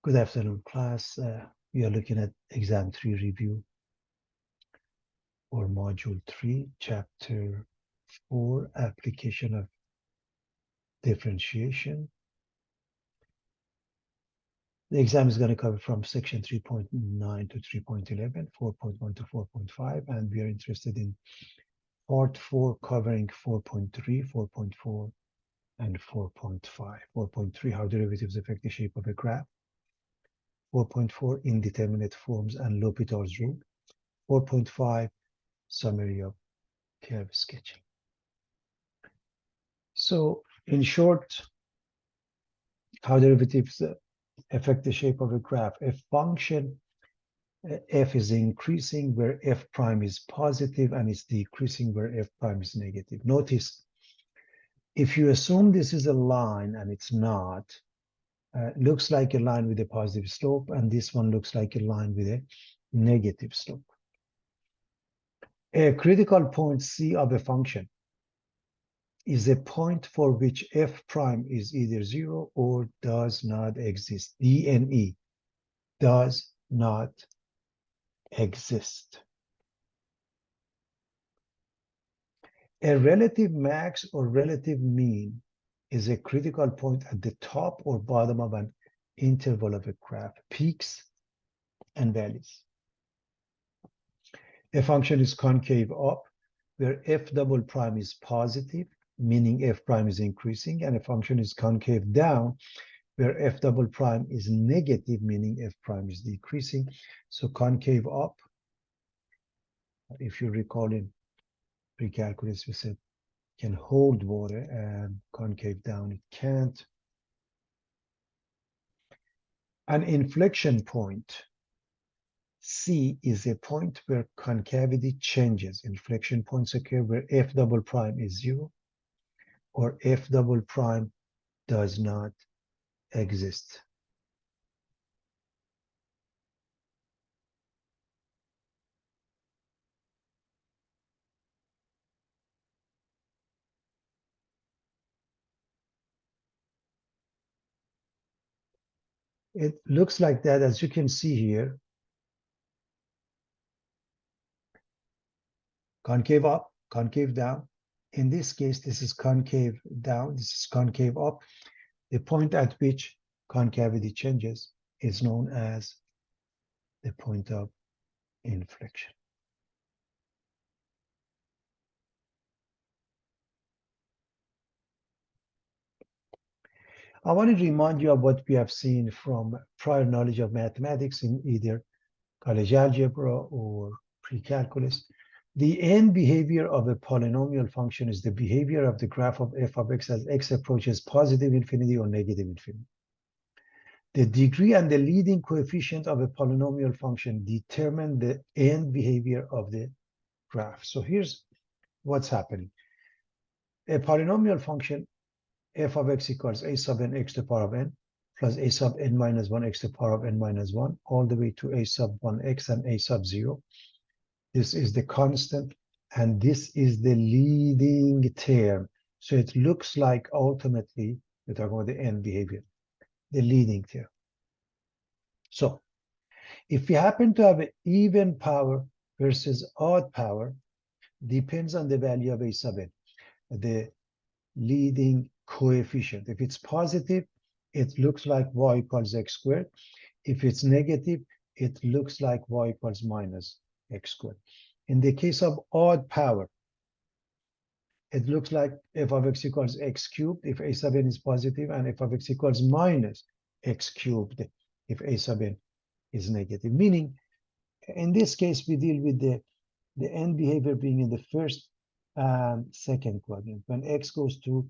Good afternoon, class. We are looking at exam 3 review or module 3, chapter 4, application of differentiation. The exam is going to cover from section 3.9 to 3.11, 4.1 to 4.5, and we are interested in part 4 covering 4.3, 4.4, and 4.5. 4.3, how derivatives affect the shape of a graph. 4.4, indeterminate forms and L'Hopital's rule. 4.5, summary of curve sketching. So in short, how derivatives affect the shape of a graph. A function f is increasing where f prime is positive and it's decreasing where f prime is negative. Notice, if you assume this is a line and it's not, looks like a line with a positive slope, and this one looks like a line with a negative slope. A critical point C of a function is a point for which f prime is either 0 or does not exist. D and E, does not exist. A relative max or relative mean is a critical point at the top or bottom of an interval of a graph, peaks and valleys. A function is concave up where f double prime is positive, meaning f prime is increasing, and a function is concave down where f double prime is negative, meaning f prime is decreasing. So concave up, if you recall in pre-calculus, we said can hold water, and concave down it can't. An inflection point, C, is a point where concavity changes. Inflection points occur where f double prime is 0 or f double prime does not exist. It looks like that, as you can see here. Concave up, concave down. In this case, this is concave down, this is concave up. The point at which concavity changes is known as the point of inflection. I want to remind you of what we have seen from prior knowledge of mathematics in either college algebra or pre-calculus. The end behavior of a polynomial function is the behavior of the graph of f of x as x approaches positive infinity or negative infinity. The degree and the leading coefficient of a polynomial function determine the end behavior of the graph. So here's what's happening. A polynomial function f of x equals a sub n x to the power of n plus a sub n minus 1 x to the power of n minus 1 all the way to a sub 1 x and a sub 0. This is the constant, and this is the leading term. So it looks like ultimately, we're talking about the end behavior, the leading term. So if we happen to have an even power versus odd power, depends on the value of a sub n, the leading coefficient. If it's positive, it looks like y equals x squared. If it's negative, it looks like y equals minus x squared. In the case of odd power, it looks like f of x equals x cubed if a sub n is positive, and f of x equals minus x cubed if a sub n is negative. Meaning, in this case, we deal with the end behavior being in the first and second quadrant. When x goes to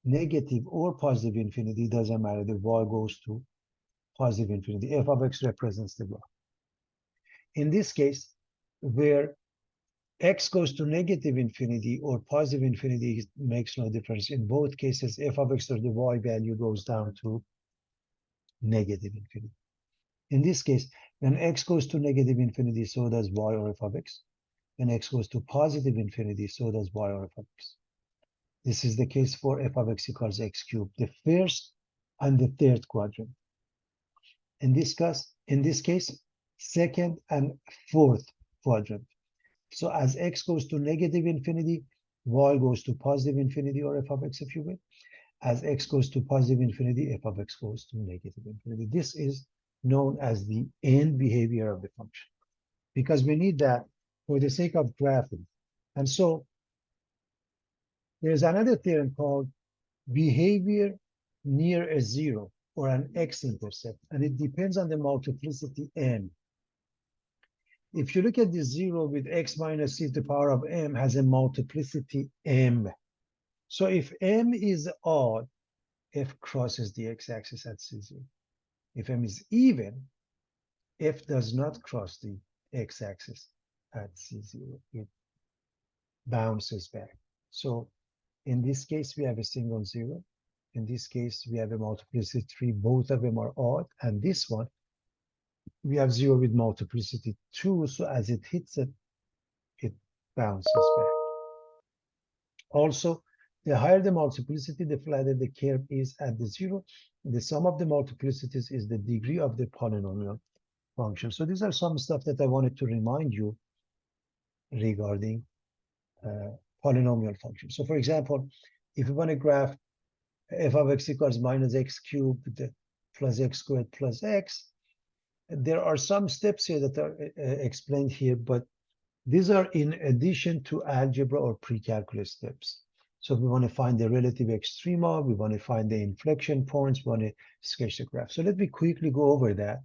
negative or positive infinity, doesn't matter, the y goes to positive infinity. F of x represents the y. In this case, where x goes to negative infinity or positive infinity, it makes no difference. In both cases, f of x or the y value goes down to negative infinity. In this case, when x goes to negative infinity, so does y or f of x. When x goes to positive infinity, so does y or f of x. This is the case for f of x equals x cubed, the first and the third quadrant. In this case, second and fourth quadrant. So as x goes to negative infinity, y goes to positive infinity, or f of x if you will. As x goes to positive infinity, f of x goes to negative infinity. This is known as the end behavior of the function, because we need that for the sake of graphing. And so there's another theorem called behavior near a zero, or an x-intercept, and it depends on the multiplicity n. If you look at the zero with x minus c to the power of m has a multiplicity m. So if m is odd, f crosses the x-axis at c0. If m is even, f does not cross the x-axis at c0. It bounces back. So in this case, we have a single zero. In this case, we have a multiplicity 3. Both of them are odd. And this one, we have 0 with multiplicity 2. So as it hits it, it bounces back. Also, the higher the multiplicity, the flatter the curve is at the 0. The sum of the multiplicities is the degree of the polynomial function. So these are some stuff that I wanted to remind you regarding polynomial functions. So for example, if you want to graph f of x equals minus x cubed plus x squared plus x, there are some steps here that are explained here, but these are in addition to algebra or pre-calculus steps. So we want to find the relative extrema, we want to find the inflection points, we want to sketch the graph. So let me quickly go over that.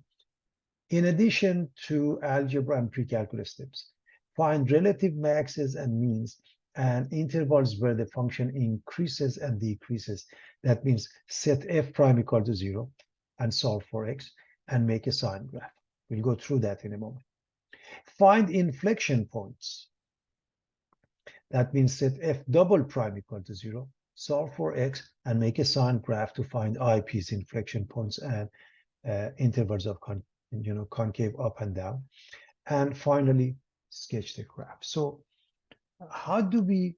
In addition to algebra and pre-calculus steps, find relative maxes and means and intervals where the function increases and decreases. That means set f prime equal to 0 and solve for x and make a sine graph. We'll go through that in a moment. Find inflection points. That means set f double prime equal to 0, solve for x, and make a sine graph to find IP's inflection points and intervals of concave up and down. And finally, sketch the graph. So how do we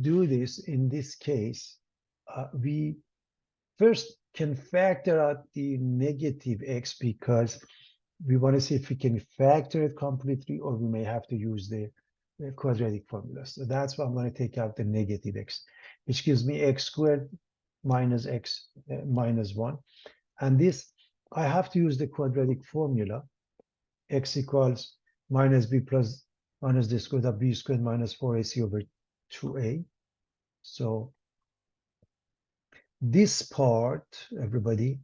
do this in this case? We first can factor out the negative x, because we want to see if we can factor it completely, or we may have to use the quadratic formula. So that's why I'm going to take out the negative x, which gives me x squared minus x minus 1. And this, I have to use the quadratic formula. X equals minus b plus minus the square root of b squared minus 4ac over 2a. So this part, everybody,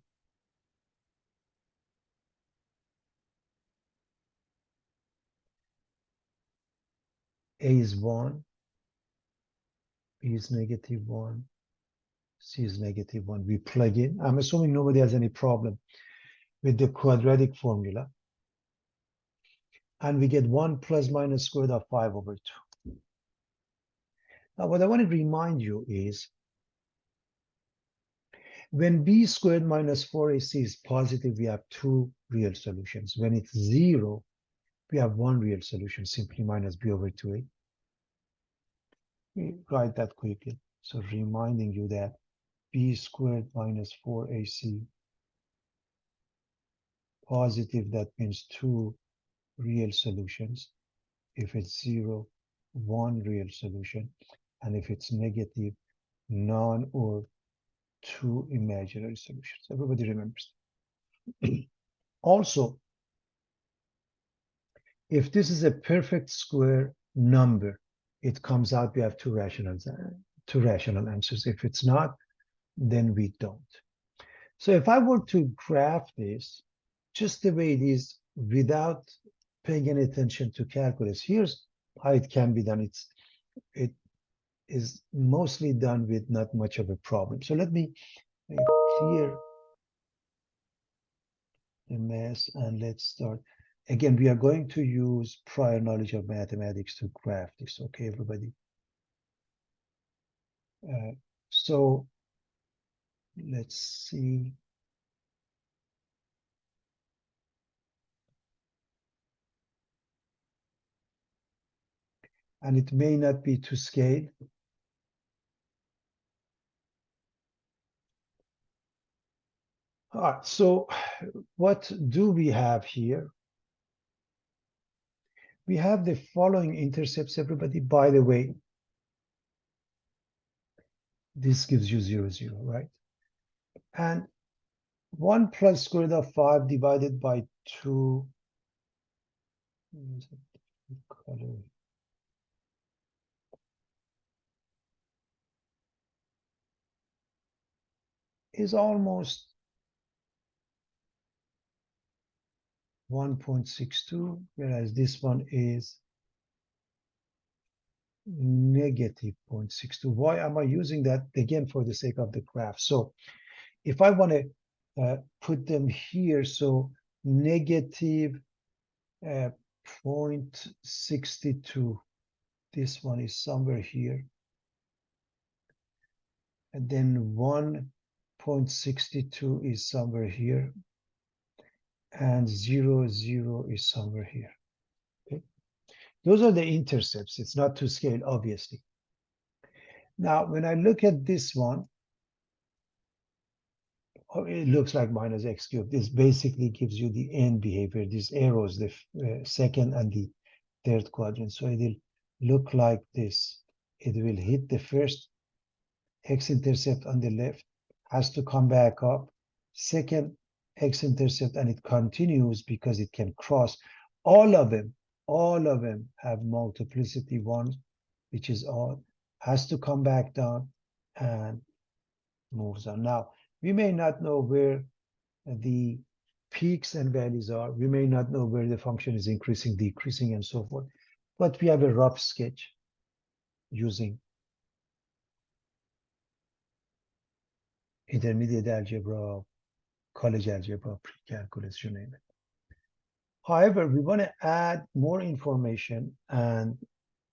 a is 1, b is negative 1, c is negative 1. We plug in. I'm assuming nobody has any problem with the quadratic formula. And we get 1 plus minus square root of 5 over 2. Now, what I want to remind you is, when b squared minus 4ac is positive, we have 2 real solutions. When it's 0, we have 1 real solution, simply minus b over 2a. We write that quickly. So reminding you that b squared minus 4ac positive, that means 2 real solutions. If it's 0, 1 real solution. And if it's negative, none or 2 imaginary solutions. Everybody remembers. Also, if this is a perfect square number, it comes out we have two rational answers. If it's not, then we don't. So if I were to graph this just the way it is without paying any attention to calculus, here's how it can be done. It is mostly done with not much of a problem. So let me clear the mess and let's start. Again, we are going to use prior knowledge of mathematics to graph this, okay, everybody? So let's see. And it may not be to scale. All right, so what do we have here? We have the following intercepts, everybody. By the way, this gives you 0, 0, right? And 1 plus square root of 5 divided by 2 is almost 1.62, whereas this one is negative 0.62. Why am I using that? Again, for the sake of the graph. So if I want to put them here, so negative 0.62, this one is somewhere here, and then 1.62 is somewhere here, and 0, 0 is somewhere here. Okay, those are the intercepts. It's not to scale, obviously. Now, when I look at this one, it looks like minus x cubed. This basically gives you the end behavior, these arrows, the second and the third quadrant. So it will look like this. It will hit the first x-intercept on the left, has to come back up, second x-intercept, and it continues because it can cross. All of them have multiplicity 1, which is odd, has to come back down and moves on. Now, we may not know where the peaks and valleys are. We may not know where the function is increasing, decreasing, and so forth. But we have a rough sketch using intermediate algebra, college algebra, pre-calculus, you name it. However, we want to add more information and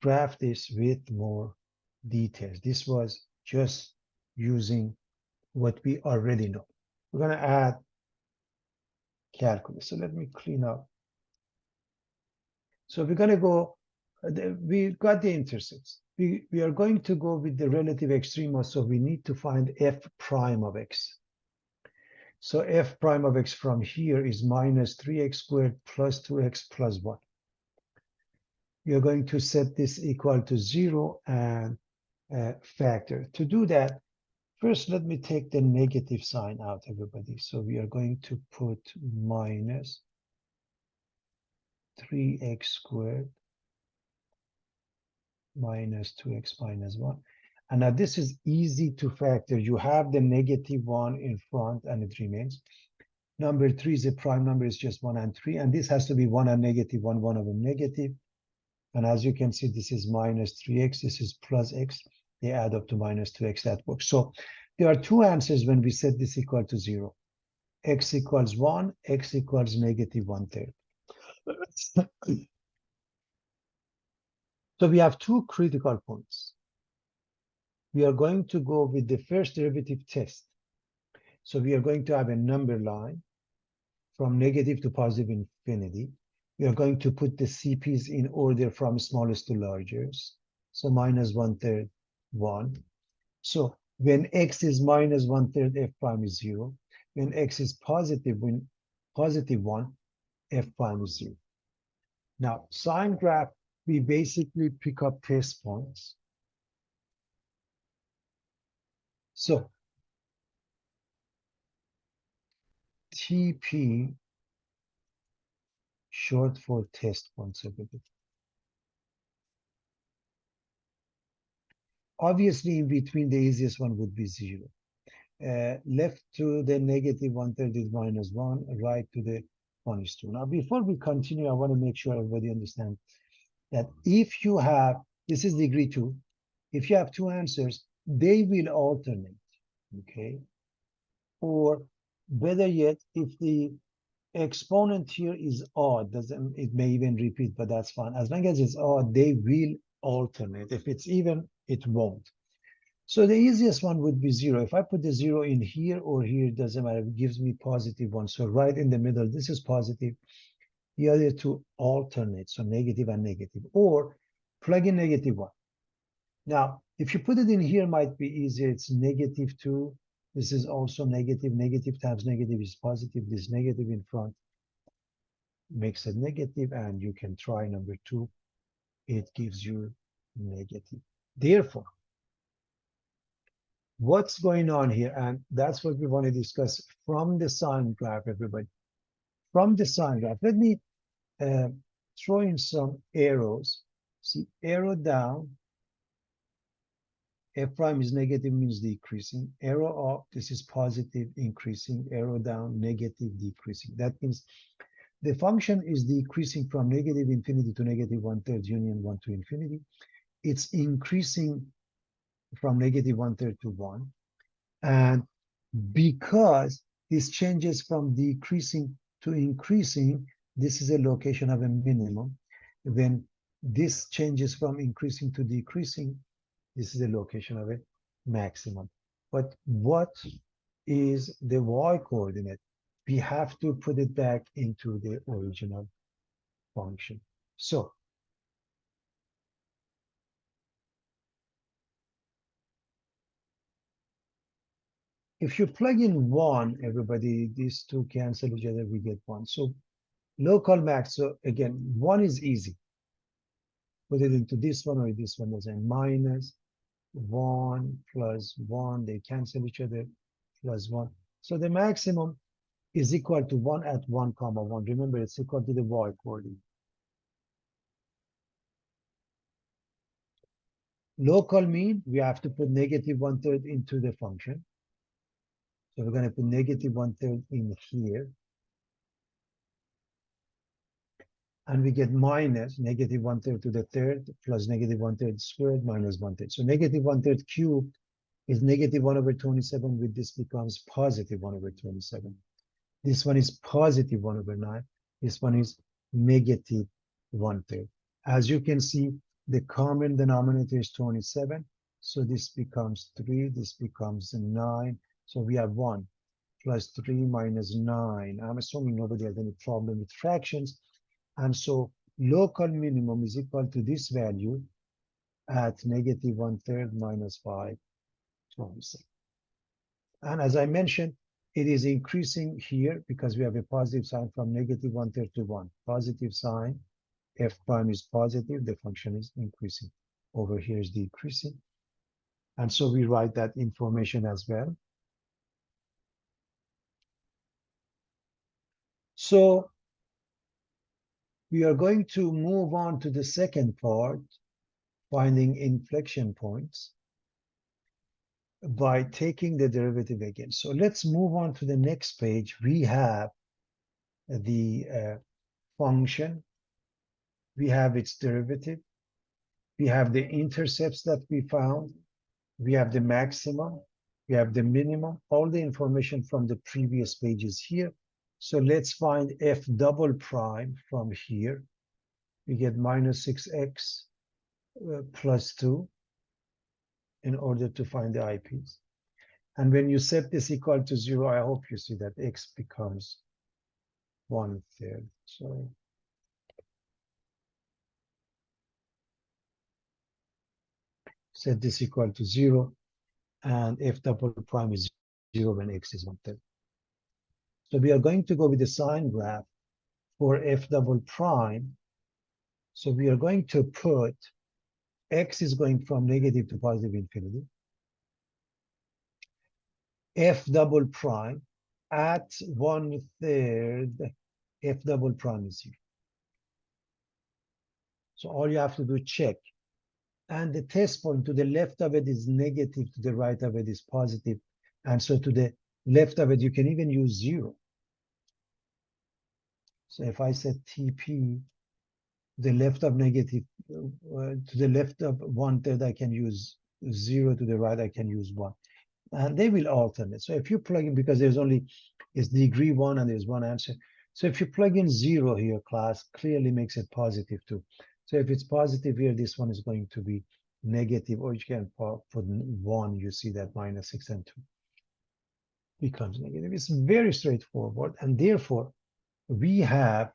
graph this with more details. This was just using what we already know. We're going to add calculus. So let me clean up. So we're going to go, we got the intercepts. We are going to go with the relative extrema, so we need to find f prime of x. So f prime of x from here is minus 3x squared plus 2x plus 1. You're going to set this equal to 0 and factor. To do that, first let me take the negative sign out, everybody. So we are going to put minus 3x squared minus 2x minus 1. And now this is easy to factor. You have the negative 1 in front and it remains. Number 3 is a prime number, it's just 1 and 3. And this has to be 1 and negative 1, one of them negative. And as you can see, this is minus 3x, this is plus x. They add up to minus 2x, that works. So there are two answers when we set this equal to 0. X equals 1, x equals negative 1/3. So we have two critical points. We are going to go with the first derivative test. So we are going to have a number line from negative to positive infinity. We are going to put the CPs in order from smallest to largest. So minus 1/3, 1. So when x is minus 1/3, f prime is 0. When x is positive, when positive 1, f prime is 0. Now, sign graph, we basically pick up test points. So TP, short for test points. Obviously, in between, the easiest one would be 0. Left to the negative 1/3 is minus 1, right to the 1 is 2. Now, before we continue, I want to make sure everybody understands that if you have, this is degree 2, if you have two answers, they will alternate, okay? Or better yet, if the exponent here is odd, it may even repeat, but that's fine. As long as it's odd, they will alternate. If it's even, it won't. So the easiest one would be 0. If I put the 0 in here or here, it doesn't matter. It gives me positive 1. So right in the middle, this is positive. The other two alternate, so negative and negative. Or plug in negative 1. Now, if you put it in here, might be easier. It's negative 2, This is also negative. Negative times negative is positive. This negative in front makes it negative, and you can try number 2. It gives you negative. Therefore, what's going on here? And that's what we want to discuss from the sign graph, everybody. From the sign graph, let me throw in some arrows. See, arrow down, f prime is negative, means decreasing. Arrow up, this is positive, increasing. Arrow down, negative, decreasing. That means the function is decreasing from negative infinity to negative 1/3 union 1 to infinity. It's increasing from negative 1/3 to 1. And because this changes from decreasing to increasing, this is a location of a minimum. When this changes from increasing to decreasing, this is a location of a maximum. But what is the y coordinate? We have to put it back into the original function. So if you plug in 1, everybody, these two cancel each other, we get 1. So local max, so again, 1 is easy. Put it into this one or this one, there's a minus 1 plus 1, they cancel each other, plus 1. So the maximum is equal to 1 at 1 comma 1. Remember, it's equal to the y coordinate. Local mean, we have to put negative 1/3 into the function. So we're going to put negative 1/3 in here. And we get minus negative 1/3 to the third plus negative 1/3 squared minus 1/3. So negative 1/3 cubed is negative 1/27. With this becomes positive 1/27. This one is positive 1/9. This one is negative 1/3. As you can see, the common denominator is 27. So this becomes 3. This becomes 9. So we have 1 plus 3 minus 9. I'm assuming nobody has any problem with fractions. And so local minimum is equal to this value at negative 1/3 minus 5/27. And as I mentioned, it is increasing here because we have a positive sign from negative 1/3 to 1. Positive sign, f prime is positive, the function is increasing. Over here is decreasing. And so we write that information as well. So we are going to move on to the second part, finding inflection points, by taking the derivative again. So let's move on to the next page. We have the function. We have its derivative. We have the intercepts that we found. We have the maximum. We have the minimum. All the information from the previous page is here. So let's find f double prime from here. We get minus 6x plus 2 in order to find the IPs. And when you set this equal to 0, I hope you see that x becomes 1/3. So set this equal to 0, and f double prime is 0 when x is 1/3. So we are going to go with the sign graph for f double prime. So we are going to put x is going from negative to positive infinity. F double prime at 1/3, f double prime is here. So all you have to do, check. And the test point to the left of it is negative, to the right of it is positive. And so to the left of it, you can even use 0. So if I set TP, the left of negative, to the left of 1/3, I can use 0. To the right, I can use 1. And they will alternate. So if you plug in, because there's only, it's degree 1 and there's one answer. So if you plug in 0 here, class, clearly makes it positive too. So if it's positive here, this one is going to be negative, or you can put 1, you see that minus 6 and 2 becomes negative. It's very straightforward. And therefore, we have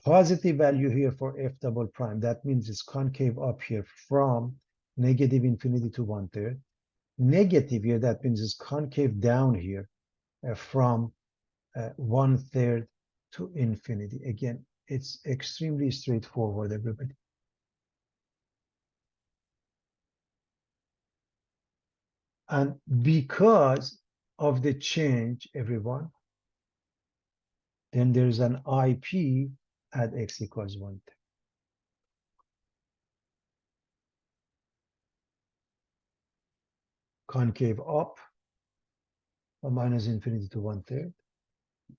positive value here for f double prime. That means it's concave up here from negative infinity to 1/3. Negative here, that means it's concave down here from 1/3 to infinity. Again, it's extremely straightforward, everybody. And because of the change, everyone, then there's an IP at x equals 1/3. Concave up from minus infinity to 1/3.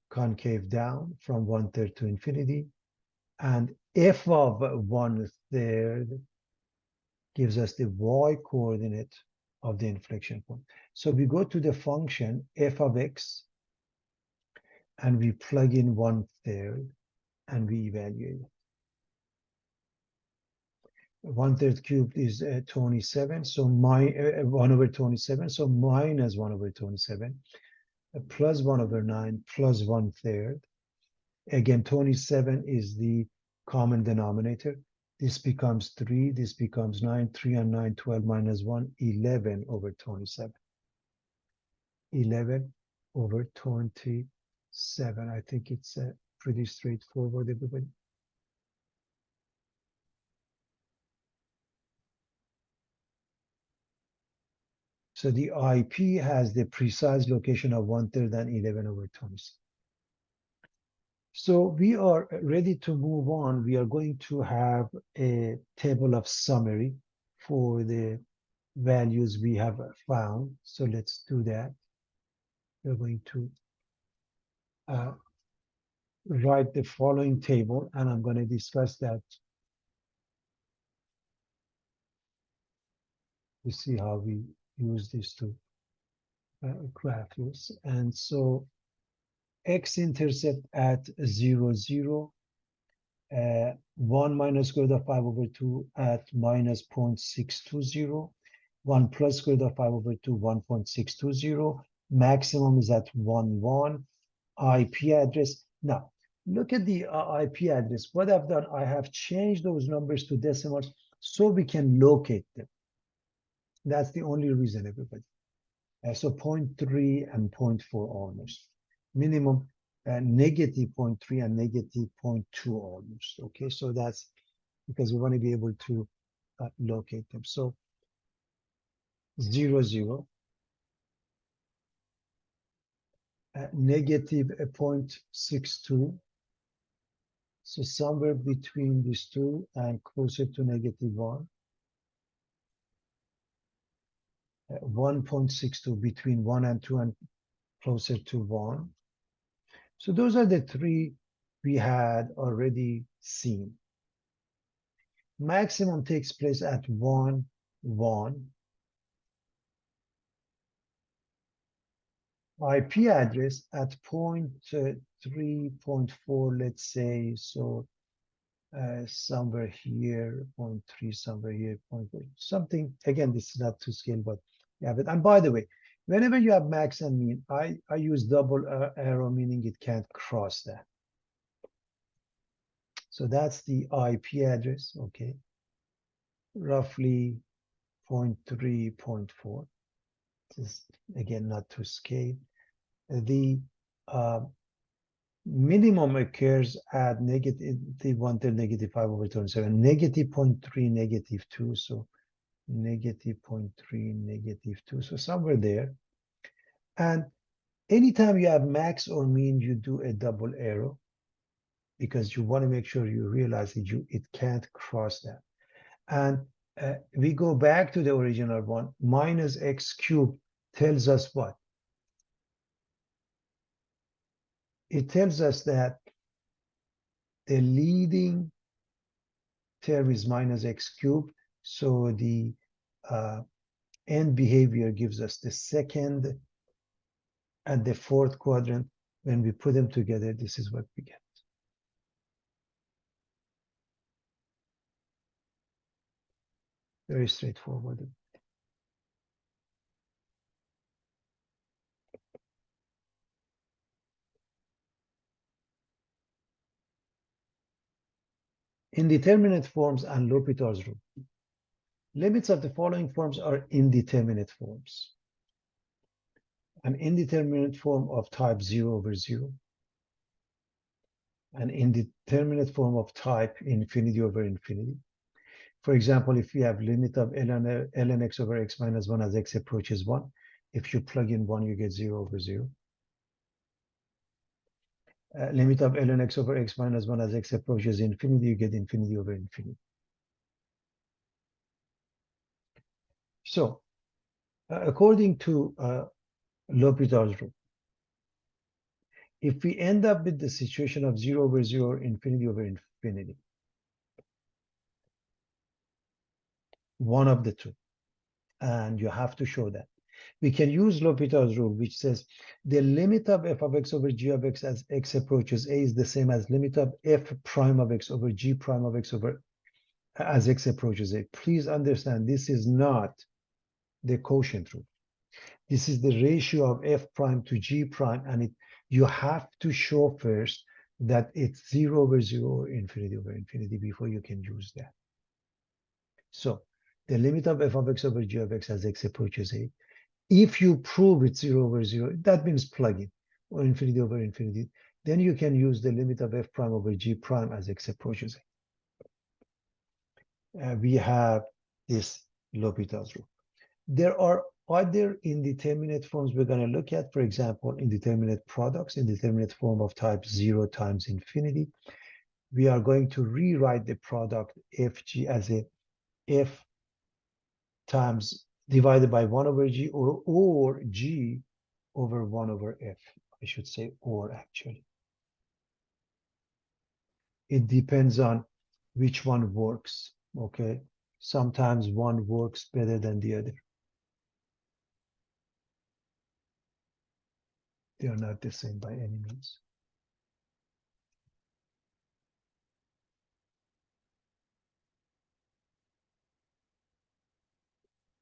Concave down from 1/3 to infinity. And f of 1/3 gives us the y coordinate of the inflection point. So we go to the function f of x and we plug in 1/3 and we evaluate it. 1/3 cubed is 27, so 1/27, so minus 1/27, plus 1/9, plus 1/3. Again, 27 is the common denominator. This becomes 3, this becomes 9, 3 and 9, 12 minus 1, 11/27. 11/27. I think it's pretty straightforward, everybody. So the IP has the precise location of 1/3 and 11/27. So we are ready to move on. We are going to have a table of summary for the values we have found. So let's do that. We're going to write the following table, and I'm going to discuss that to see how we use this to graph this. And so x-intercept at 0, 0, 1 minus square root of 5/2 at minus 0.620, 1 plus square root of 5/2, 1.620, maximum is at 1, 1, IP address. Now, look at the IP address. What I've done, I have changed those numbers to decimals so we can locate them. That's the only reason, everybody. So 0.3 and 0.4 almost. Minimum negative 0.3 and negative 0.2 almost. Okay, so that's because we want to be able to locate them. So 0, 0, negative 0.62. So somewhere between these two and closer to negative 1. 1.62 between 1 and 2 and closer to 1. So those are the three we had already seen. Maximum takes place at 1, 1. IP address at 0.3, 0.4, let's say, so somewhere here, 0.3, somewhere here, 0.4, something. Again, this is not to scale, but yeah. But and by the way, whenever you have max and mean, I use double arrow, meaning it can't cross that. So that's the IP address, okay, roughly 0.3, 0.4. This is, again, not to scale. The minimum occurs at negative 1/3, negative 5/27, negative 0.3, negative 2, so negative 0.3, negative 2, so somewhere there. And anytime you have max or mean, you do a double arrow because you want to make sure you realize that it can't cross that. And we go back to the original one. Minus x cubed tells us what? It tells us that the leading term is minus x cubed. So the end behavior gives us the second and the fourth quadrant. When we put them together, this is what we get. Very straightforward. Indeterminate forms and L'Hopital's rule. Limits of the following forms are indeterminate forms. An indeterminate form of type 0 over 0, an indeterminate form of type infinity over infinity. For example, if we have limit of ln x over x minus 1 as x approaches 1, if you plug in 1, you get 0 over 0. Limit of ln x over x minus 1 as x approaches infinity, you get infinity over infinity. So, according to L'Hopital's rule, if we end up with the situation of 0 over 0 or infinity over infinity, one of the two, and you have to show that, we can use L'Hopital's rule, which says the limit of f of x over g of x as x approaches a is the same as limit of f prime of x over g prime of x over as x approaches a. Please understand, this is not the quotient rule. This is the ratio of f prime to g prime, and you have to show first that it's 0 over 0 or infinity over infinity before you can use that. So the limit of f of x over g of x as x approaches a, if you prove it's 0 over 0, that means plug in, or infinity over infinity, then you can use the limit of f prime over g prime as x approaches a. We have this L'Hopital's rule. There are other indeterminate forms we're going to look at. For example, indeterminate products, indeterminate form of type 0 times infinity. We are going to rewrite the product fg as a f times divided by 1 over g, or g over 1 over f. I should say or, actually. It depends on which one works, okay? Sometimes one works better than the other. They are not the same by any means.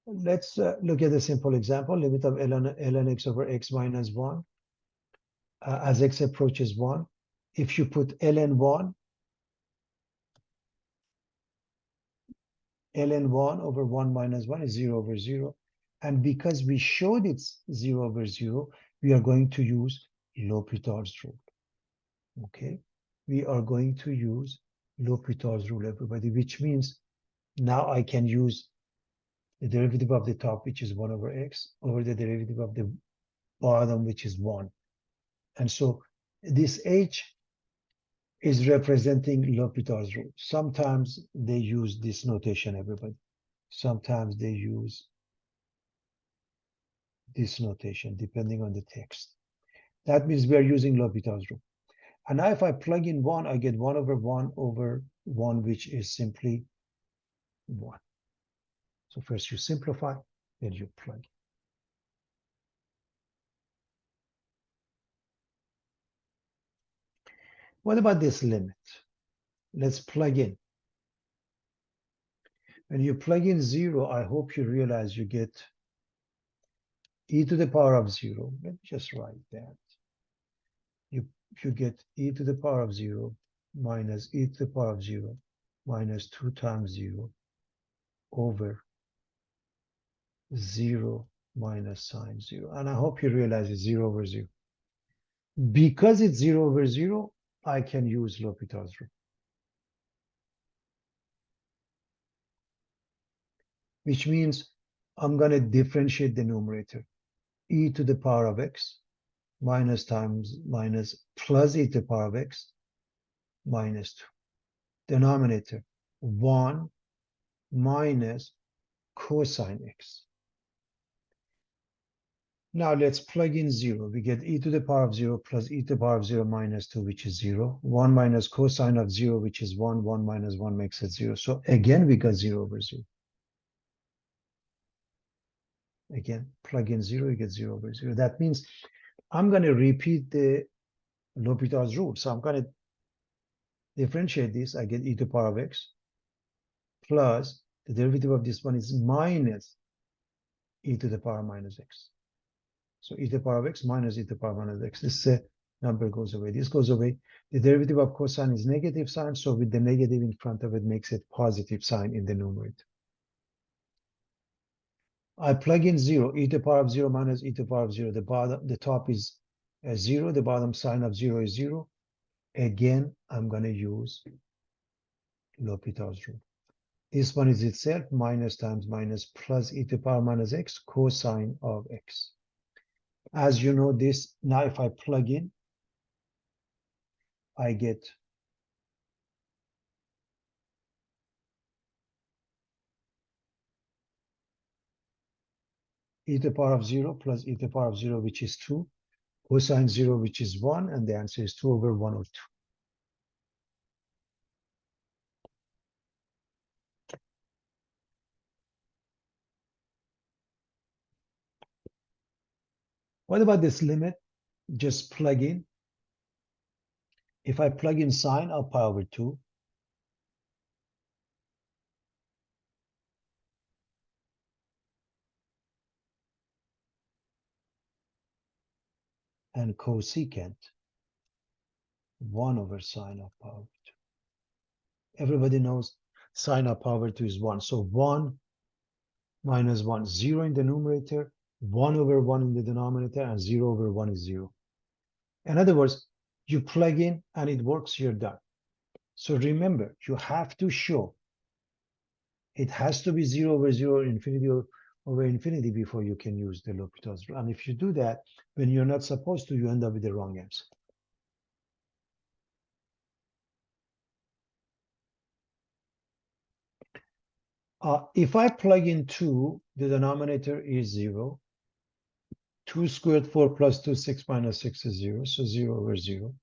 Let's look at a simple example. Limit of ln x over x minus 1 as x approaches 1. If you put ln 1 over 1 minus 1 is 0 over 0. And because we showed it's 0 over 0, we are going to use L'Hopital's rule. Okay? We are going to use L'Hopital's rule, everybody, which means now I can use the derivative of the top, which is 1 over x, over the derivative of the bottom, which is 1. And so this h is representing L'Hopital's rule. Sometimes they use this notation, everybody. Sometimes they use this notation, depending on the text. That means we are using L'Hopital's rule. And now if I plug in 1, I get 1 over 1, which is simply 1. So first you simplify, then you plug. What about this limit? Let's plug in. When you plug in 0, I hope you realize you get e to the power of 0. Let me just write that. You get e to the power of 0 minus e to the power of 0 minus 2 times 0 over 0 minus sine 0. And I hope you realize it's 0 over 0. Because it's 0 over 0, I can use L'Hopital's rule. Which means I'm going to differentiate the numerator. E to the power of x minus times minus plus e to the power of x minus 2. Denominator 1 minus cosine x. Now let's plug in 0. We get e to the power of 0 plus e to the power of 0 minus 2, which is 0. 1 minus cosine of 0, which is 1. 1 minus 1 makes it 0. So again, we got 0 over 0. Again, plug in 0, you get 0 over 0. That means I'm going to repeat the L'Hopital's rule. So I'm going to differentiate this. I get e to the power of x plus the derivative of this one is minus e to the power minus x. So e to the power of x minus e to the power minus x. This number goes away. This goes away. The derivative of cosine is negative sign. So with the negative in front of it makes it positive sign in the numerator. I plug in 0, e to the power of 0 minus e to the power of 0. The top is 0, the bottom sign of 0 is 0. Again, I'm going to use L'Hopital's rule. This one is itself minus times minus plus e to the power minus x cosine of x. As you know this, now if I plug in, I get e to the power of 0 plus e to the power of 0, which is 2, cosine 0, which is 1, and the answer is 2 over 1 or 2. What about this limit? Just plug in. If I plug in sine of pi over 2, and cosecant 1 over sine of pi over 2. Everybody knows sine of pi over 2 is 1. So 1 minus 1, 0 in the numerator, 1 over 1 in the denominator, and 0 over 1 is 0. In other words, you plug in and it works, you're done. So remember, you have to show it has to be 0 over 0, infinity over infinity before you can use the L'Hopital's rule. And if you do that, when you're not supposed to, you end up with the wrong answer. If I plug in 2, the denominator is 0. 2 squared 4 plus 2, 6 minus 6 is 0, so 0 over 0.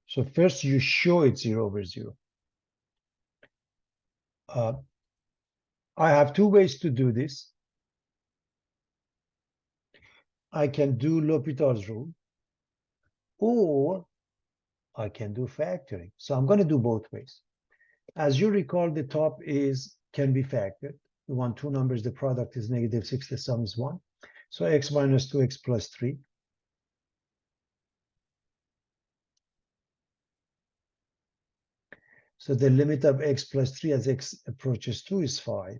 So first you show it's 0 over 0. I have two ways to do this. I can do L'Hopital's rule, or I can do factoring. So I'm going to do both ways. As you recall, the top can be factored. We want two numbers, the product is negative 6, the sum is 1. So x minus 2x plus 3. So the limit of x plus 3 as x approaches 2 is 5.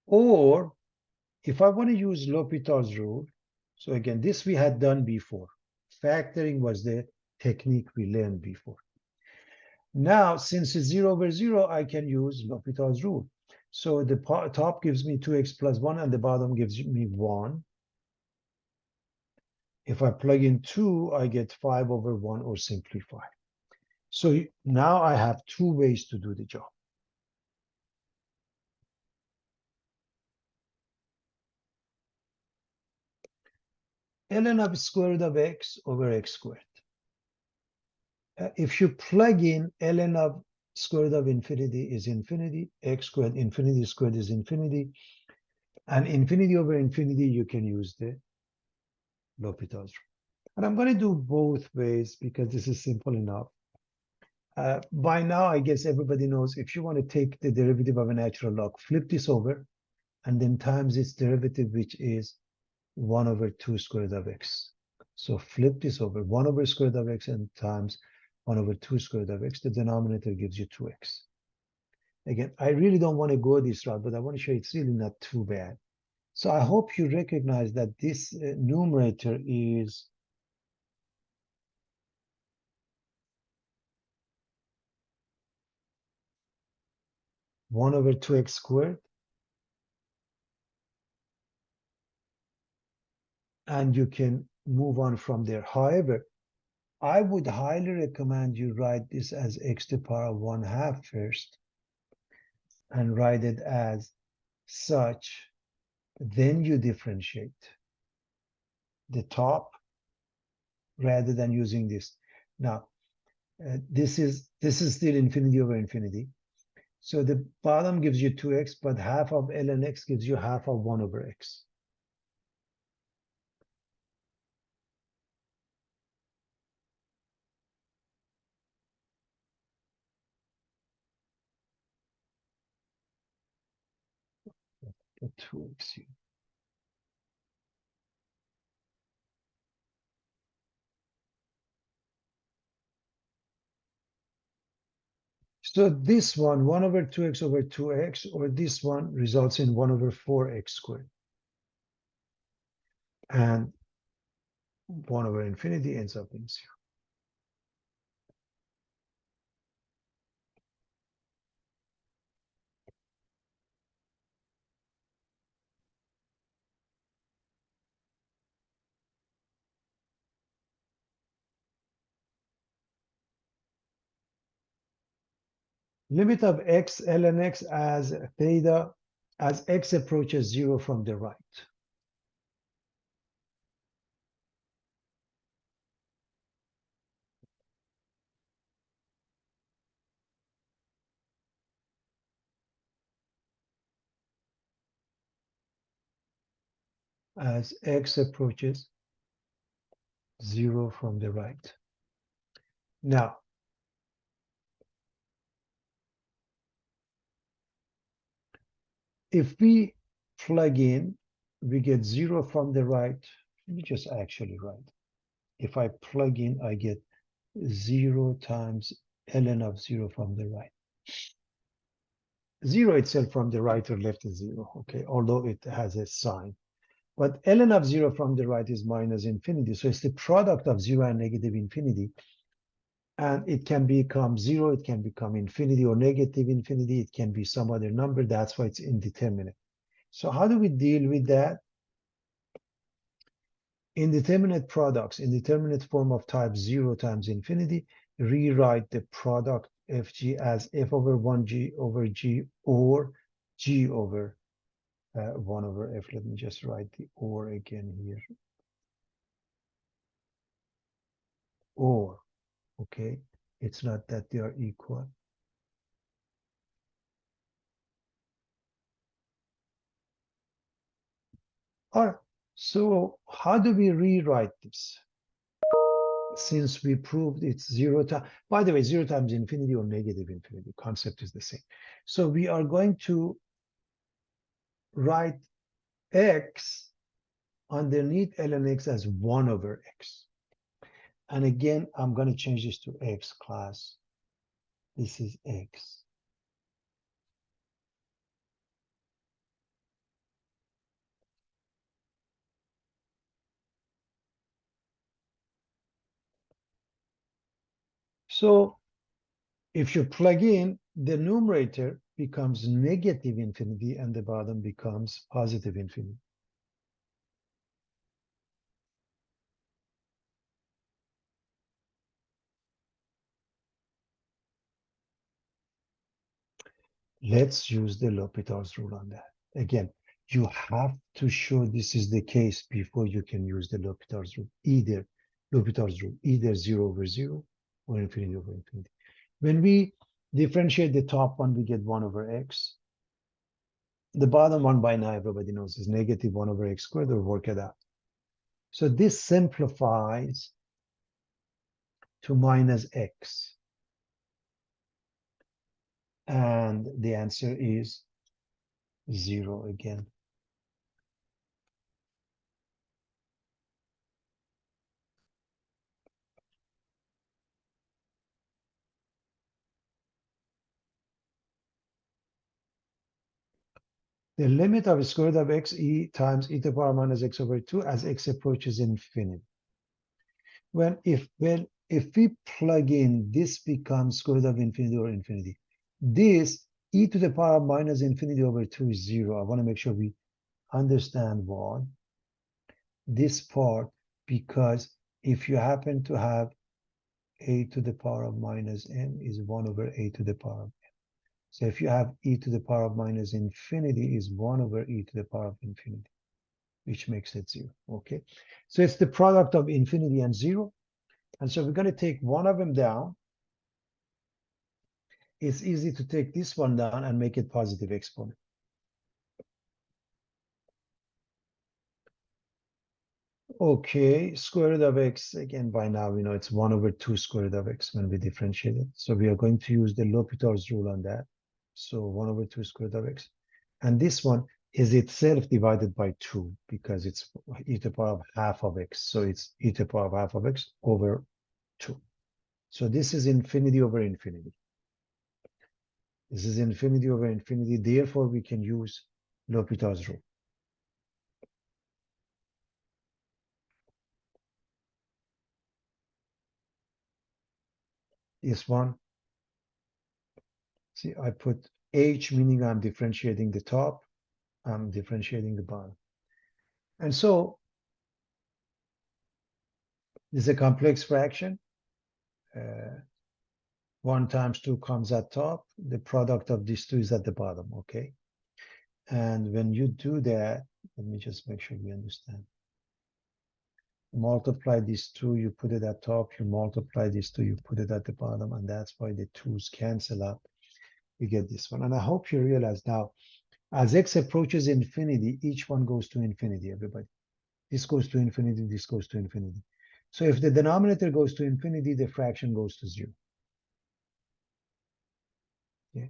Or if I want to use L'Hopital's rule, so again, this we had done before. Factoring was the technique we learned before. Now, since it's 0 over 0, I can use L'Hopital's rule. So the top gives me 2x plus 1, and the bottom gives me 1. If I plug in 2, I get 5 over 1, or simply 5. So now I have two ways to do the job. Ln of square root of x over x squared. If you plug in ln of square root of infinity is infinity, x squared infinity squared is infinity, and infinity over infinity, you can use the L'Hopital's rule. And I'm going to do both ways because this is simple enough. By now, I guess everybody knows if you want to take the derivative of a natural log, flip this over, and then times its derivative, which is 1 over 2 square root of x. So flip this over, 1 over square root of x and times 1 over 2 square root of x. The denominator gives you 2x. Again, I really don't want to go this route, but I want to show you it's really not too bad. So I hope you recognize that this numerator is one over 2x squared. And you can move on from there. However, I would highly recommend you write this as x to the power 1/2 first and write it as such. Then you differentiate the top rather than using this. Now, this is still infinity over infinity. So the bottom gives you 2x, but half of ln x gives you half of 1 over x. The 2x here. So this one, 1 over 2x over 2x, or this one results in 1 over 4x squared. And 1 over infinity ends up in 0. Limit of x ln x as theta as x approaches 0 from the right. As x approaches 0 from the right. Now, if we plug in, we get 0 from the right. Let me just actually write. If I plug in, I get 0 times ln of 0 from the right. 0 itself from the right or left is 0, okay, although it has a sign. But ln of 0 from the right is minus infinity. So it's the product of 0 and negative infinity. And it can become 0, it can become infinity or negative infinity, it can be some other number. That's why it's indeterminate. So how do we deal with that? Indeterminate products, indeterminate form of type 0 times infinity, rewrite the product fg as f over 1g over g or g over 1 over f. Let me just write the or again here. Or, okay? It's not that they are equal. All right, so how do we rewrite this? Since we proved it's 0 times, by the way, 0 times infinity or negative infinity, concept is the same. So we are going to write x underneath ln x as 1 over x. And again, I'm going to change this to x class. This is x. So if you plug in, the numerator becomes negative infinity and the bottom becomes positive infinity. Let's use the L'Hopital's rule on that. Again, you have to show this is the case before you can use the L'Hopital's rule. Either L'Hopital's rule, either 0 over 0 or infinity over infinity. When we differentiate the top one, we get 1 over x. The bottom one by now everybody knows is negative 1 over x squared, or work it out. So this simplifies to minus x. And the answer is 0 again. The limit of square root of x e times e to the power minus x over 2 as x approaches infinity. If we plug in, this becomes square root of infinity or infinity. This e to the power minus infinity over 2 is 0. I want to make sure we understand why. This part, because if you happen to have a to the power of minus n is 1 over a to the power of n. So if you have e to the power of minus infinity is 1 over e to the power of infinity, which makes it 0, okay? So it's the product of infinity and 0. And so we're going to take one of them down. It's easy to take this one down and make it positive exponent. Okay, square root of x, again, by now we know it's 1 over 2 square root of x when we differentiate it. So we are going to use the L'Hopital's rule on that. So 1 over 2 square root of x. And this one is itself divided by 2 because it's e to the power of half of x. So it's e to the power of half of x over 2. So this is infinity over infinity. This is infinity over infinity. Therefore, we can use L'Hopital's rule. This one, see, I put H, meaning I'm differentiating the top, I'm differentiating the bottom. And so this is a complex fraction. 1 times 2 comes at top. The product of these two is at the bottom, okay? And when you do that, let me just make sure we understand. Multiply these two, you put it at top. You multiply these two, you put it at the bottom. And that's why the 2's cancel out. We get this one. And I hope you realize now, as x approaches infinity, each one goes to infinity, everybody. This goes to infinity, this goes to infinity. So if the denominator goes to infinity, the fraction goes to 0. Okay?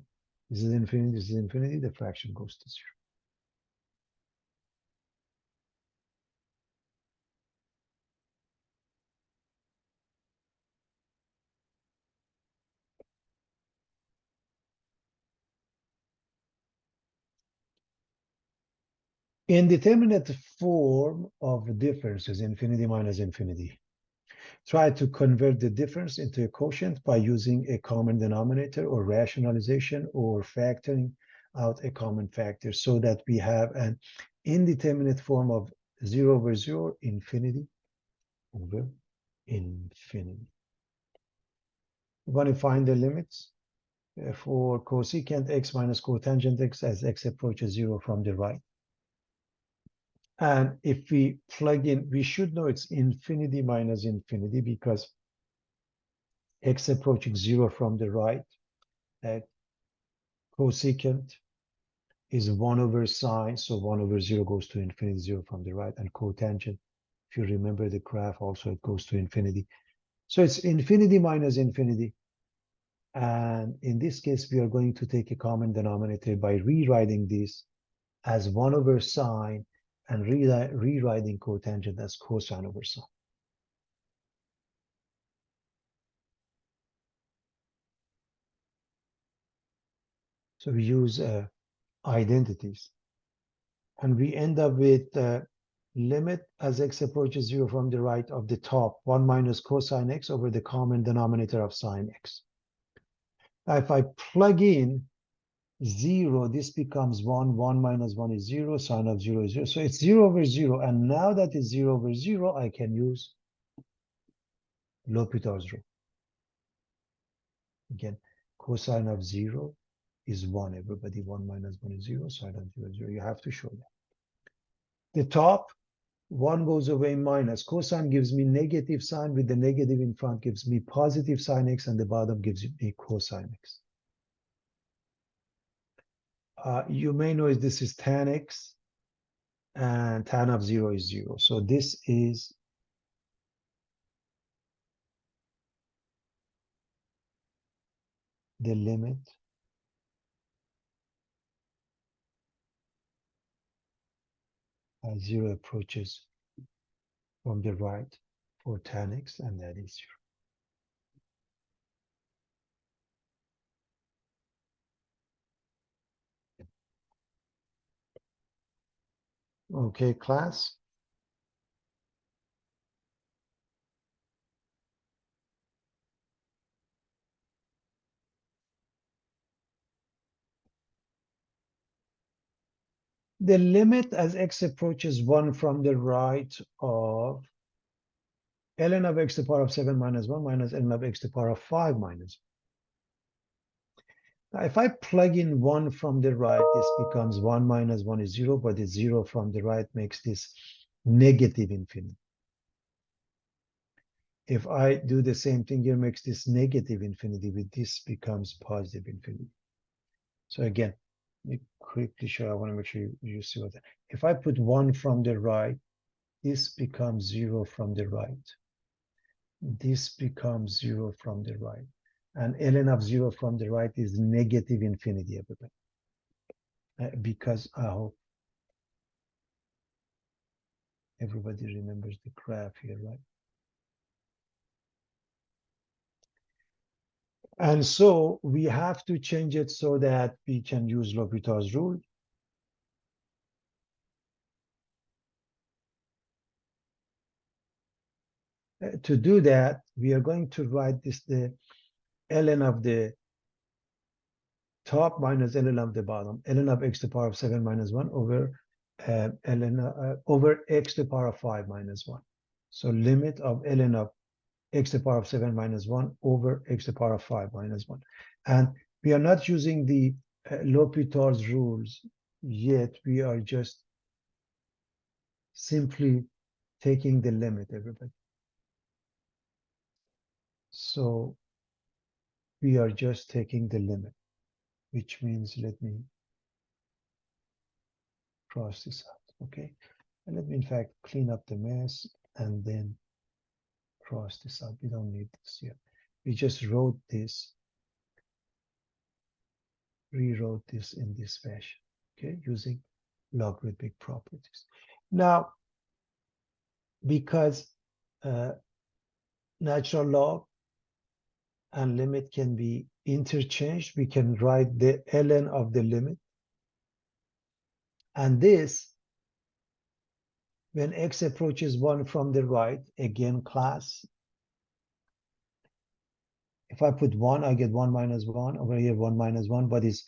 This is infinity, the fraction goes to 0. Indeterminate form of differences, infinity minus infinity. Try to convert the difference into a quotient by using a common denominator or rationalization or factoring out a common factor so that we have an indeterminate form of 0 over 0, infinity over infinity. We want to find the limits for cosecant x minus cotangent x as x approaches 0 from the right. And if we plug in, we should know it's infinity minus infinity because x approaching 0 from the right, cosecant is 1 over sine, so 1 over 0 goes to infinity, 0 from the right, and cotangent, if you remember the graph, also it goes to infinity. So it's infinity minus infinity. And in this case, we are going to take a common denominator by rewriting this as 1 over sine and rewriting cotangent as cosine over sine. So we use identities. And we end up with limit as x approaches 0 from the right of the top, 1 minus cosine x over the common denominator of sine x. Now, if I plug in 0, this becomes 1. 1 minus 1 is 0. Sine of 0 is 0. So it's 0 over 0. And now that is 0 over 0, I can use L'Hopital's rule. Again, cosine of 0 is 1. Everybody, 1 minus 1 is 0. Sine of 0 is 0. You have to show that. The top, 1 goes away minus. Cosine gives me negative sine with the negative in front gives me positive sine x, and the bottom gives me cosine x. You may know this is tan x, and tan of 0 is 0. So this is the limit as 0 approaches from the right for tan x, and that is 0. Okay, class. The limit as x approaches 1 from the right of ln of x to the power of 7 minus 1 minus ln of x to the power of 5 minus 1. Now, if I plug in 1 from the right, this becomes 1 minus 1 is 0, but the 0 from the right makes this negative infinity. If I do the same thing here, makes this negative infinity, with this becomes positive infinity. So again, let me quickly show, I want to make sure you see what that. If I put 1 from the right, this becomes 0 from the right. This becomes 0 from the right. And ln of 0 from the right is negative infinity, everybody. Because I hope everybody remembers the graph here, right? And so we have to change it so that we can use L'Hopital's rule. To do that, we are going to write this the ln of the top minus ln of the bottom, ln of x to the power of 7 minus 1 over over x to the power of 5 minus 1. So limit of ln of x to the power of 7 minus 1 over x to the power of 5 minus 1. And we are not using the L'Hopital's rules yet. We are just simply taking the limit, everybody. So we are just taking the limit, which means let me cross this out, okay? And let me, in fact, clean up the mess and then cross this out. We don't need this here. We just wrote this, rewrote this in this fashion, okay, using logarithmic properties. Now, because natural log and limit can be interchanged, we can write the ln of the limit. And this, when x approaches 1 from the right, again, class, if I put 1, I get 1 minus 1. Over here, 1 minus 1, but it's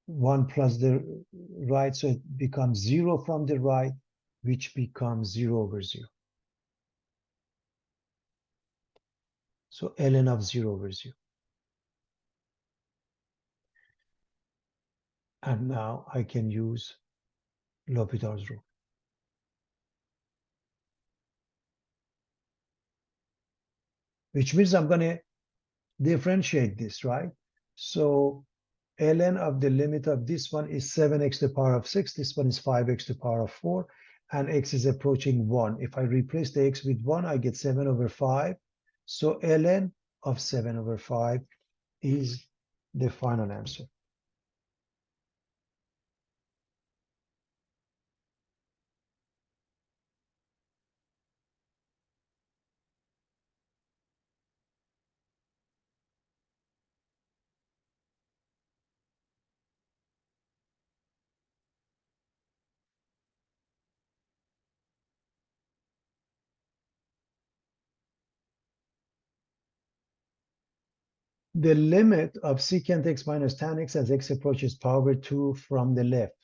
1 plus the right, so it becomes 0 from the right, which becomes 0 over 0. So ln of 0 over 0. And now I can use L'Hopital's rule. Which means I'm going to differentiate this, right? So ln of the limit of this one is 7x to the power of 6. This one is 5x to the power of 4. And x is approaching 1. If I replace the x with 1, I get 7 over 5. So ln of 7 over 5 is the final answer. The limit of secant x minus tan x as x approaches power 2 from the left.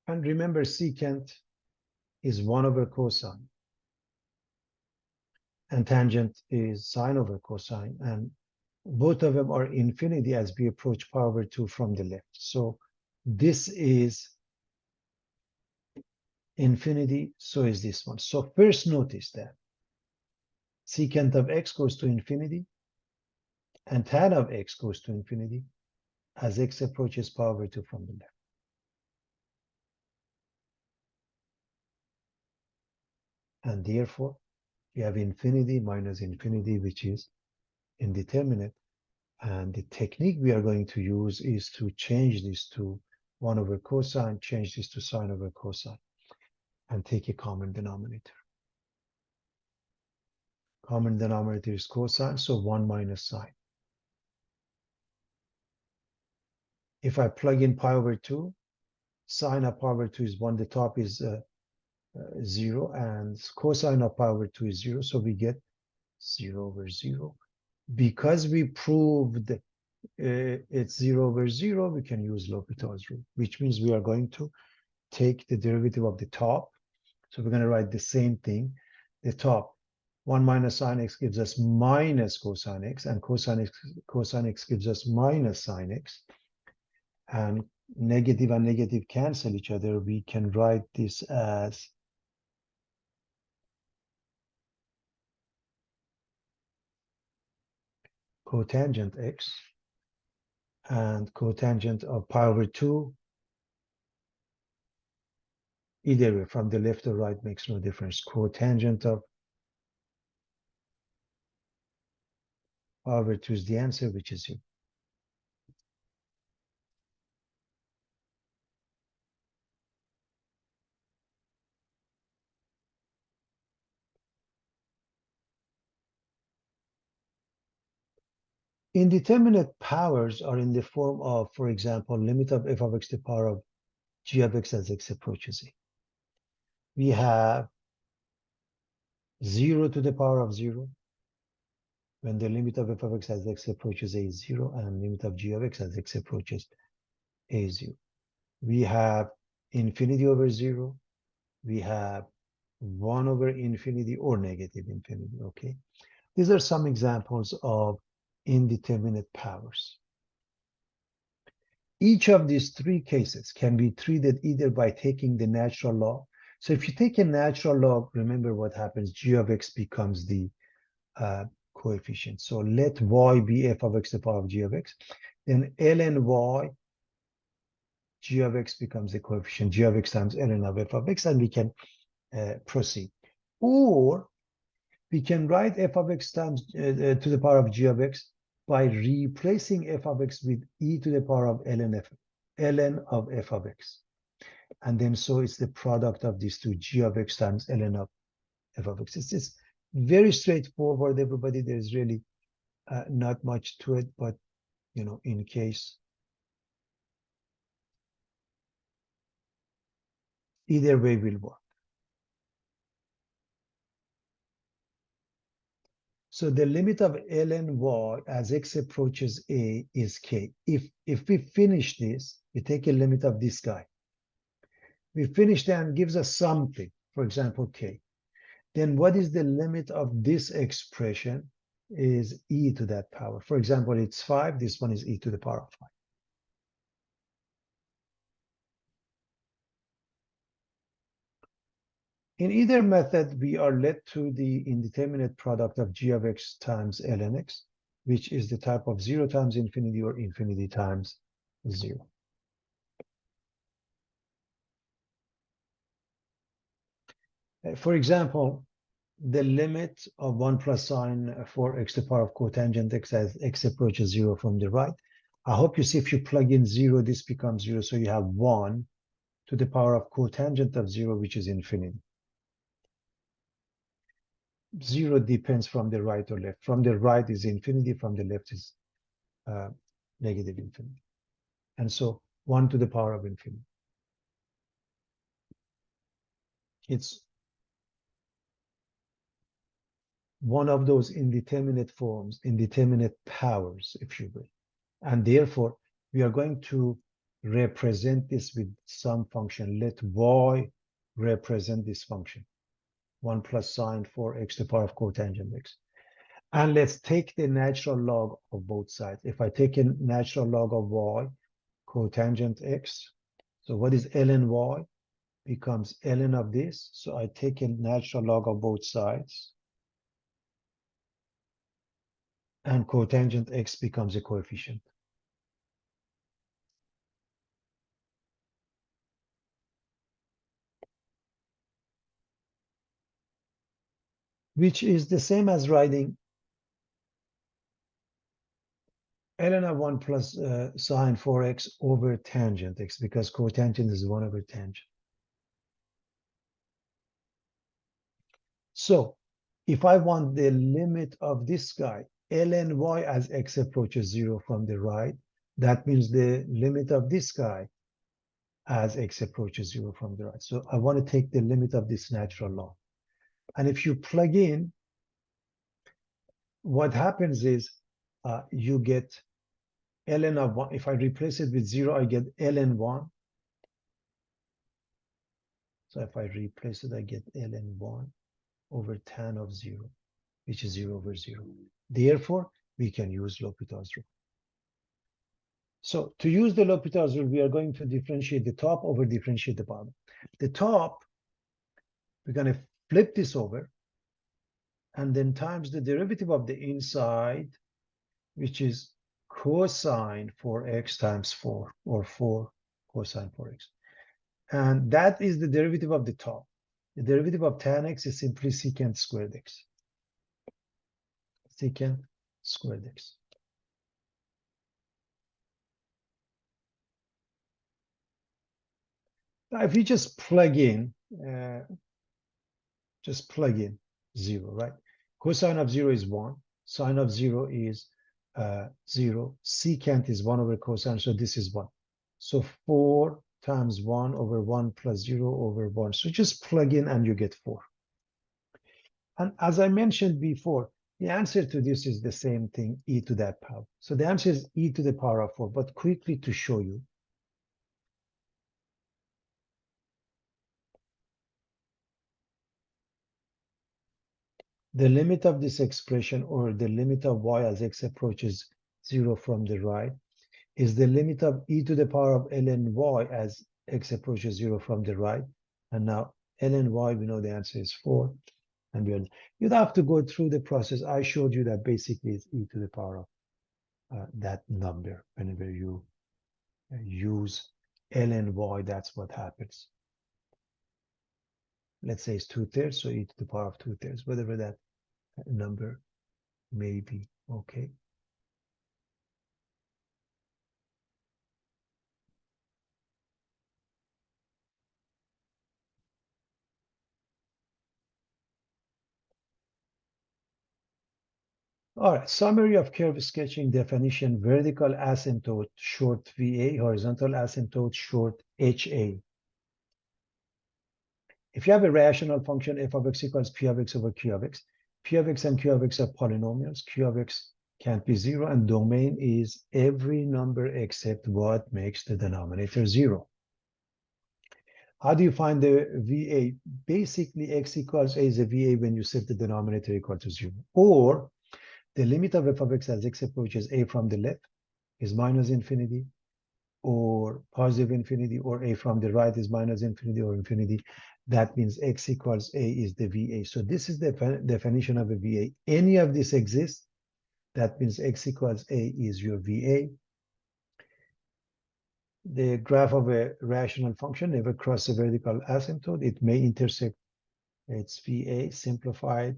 And remember, secant is 1 over cosine. And tangent is sine over cosine. And both of them are infinity as we approach power 2 from the left. So this is infinity, so is this one. So first notice that secant of x goes to infinity and tan of x goes to infinity as x approaches power 2 from the left. And therefore, we have infinity minus infinity, which is indeterminate. And the technique we are going to use is to change this to 1 over cosine, change this to sine over cosine, and take a common denominator. Common denominator is cosine, so 1 minus sine. If I plug in pi over 2, sine of pi over 2 is 1, the top is 0, and cosine of pi over 2 is 0, so we get 0 over 0. Because we proved it's 0 over 0, we can use L'Hopital's rule, which means we are going to take the derivative of the top. So we're going to write the same thing. The top, 1 minus sine x gives us minus cosine x, and cosine x gives us minus sine x. And negative and negative cancel each other. We can write this as cotangent x, and cotangent of pi over 2. Either way, from the left or right makes no difference. Cotangent of pi over 2 is the answer, which is 0. Indeterminate powers are in the form of, for example, limit of f of x to the power of g of x as x approaches a. We have 0 to the power of 0 when the limit of f of x as x approaches a is 0, and limit of g of x as x approaches a is 0. We have infinity over 0. We have 1 over infinity or negative infinity, okay? These are some examples of indeterminate powers. Each of these three cases can be treated either by taking the natural log. So if you take a natural log, remember what happens, g of x becomes the coefficient. So let y be f of x to the power of g of x. Then ln y, g of x becomes the coefficient, g of x times ln of f of x, and we can proceed. Or we can write f of x times to the power of g of x by replacing f of x with e to the power of ln of f of x. And then so it's the product of these two, g of x times ln of f of x. It's just very straightforward, everybody. There's really not much to it, but you know, in case either way will work. So the limit of ln y as x approaches a is k. If we finish this, we take a limit of this guy. We finish that and gives us something, for example, k. Then what is the limit of this expression is e to that power. For example, it's 5. This one is e to the power of 5. In either method, we are led to the indeterminate product of g of x times ln x, which is the type of 0 times infinity or infinity times 0. For example, the limit of 1 plus sine 4x to the power of cotangent x as x approaches 0 from the right. I hope you see if you plug in 0, this becomes 0. So you have 1 to the power of cotangent of 0, which is infinity. 0 depends from the right or left. From the right is infinity, from the left is negative infinity. And so 1 to the power of infinity. It's one of those indeterminate forms, indeterminate powers, if you will. And therefore, we are going to represent this with some function. Let y represent this function. 1 plus sine 4x to the power of cotangent x. And let's take the natural log of both sides. If I take a natural log of y, cotangent x, so what is ln y? Becomes ln of this. So I take a natural log of both sides. And cotangent x becomes a coefficient. Which is the same as writing ln of 1 plus sine 4x over tangent x, because cotangent is 1 over tangent. So if I want the limit of this guy, ln y as x approaches 0 from the right, that means the limit of this guy as x approaches 0 from the right. So I want to take the limit of this natural log. And if you plug in, what happens is you get ln of 1. If I replace it with 0, I get ln 1. So if I replace it, I get ln 1 over tan of 0, which is 0 over 0. Therefore, we can use L'Hopital's rule. So to use the L'Hopital's rule, we are going to differentiate the top over differentiate the bottom. The top, we're going to flip this over and then times the derivative of the inside, which is cosine 4x times 4, or 4 cosine 4x. And that is the derivative of the top. The derivative of tan x is simply secant squared x. Secant squared x. Now, if you just plug in 0, right? Cosine of 0 is 1. Sine of 0 is 0. Secant is 1 over cosine, so this is 1. So 4 times 1 over 1 plus 0 over 1. So just plug in and you get 4. And as I mentioned before, the answer to this is the same thing, e to that power. So the answer is e to the power of 4. But quickly to show you, the limit of this expression, or the limit of y as x approaches 0 from the right, is the limit of e to the power of ln y as x approaches 0 from the right. And now ln y, we know the answer is 4. And you'd have to go through the process. I showed you that basically it's e to the power of that number. Whenever you use ln y, that's what happens. Let's say it's 2/3, so e to the power of 2/3, whatever that number may be. Okay. All right, summary of curve sketching definition: vertical asymptote short VA, horizontal asymptote short HA. If you have a rational function, f of x equals p of x over q of x, p of x and q of x are polynomials, q of x can't be 0, and domain is every number except what makes the denominator 0. How do you find the VA? Basically, x equals a is a VA when you set the denominator equal to 0. Or the limit of f of x as x approaches a from the left is minus infinity, or positive infinity, or a from the right is minus infinity or infinity. That means x equals a is the VA. So this is the definition of a VA. Any of this exists, that means x equals a is your VA. The graph of a rational function never crosses a vertical asymptote. It may intersect its VA, simplified,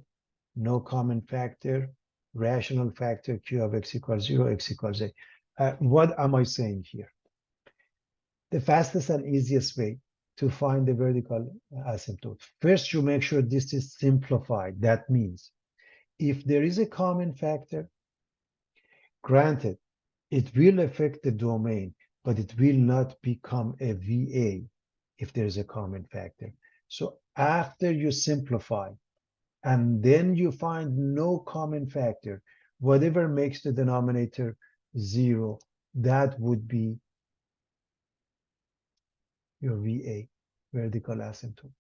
no common factor, rational factor, q of x equals 0, x equals a. What am I saying here? The fastest and easiest way to find the vertical asymptote. First, you make sure this is simplified. That means if there is a common factor, granted, it will affect the domain, but it will not become a VA if there is a common factor. So after you simplify, and then you find no common factor, whatever makes the denominator 0, that would be your VA, vertical asymptote.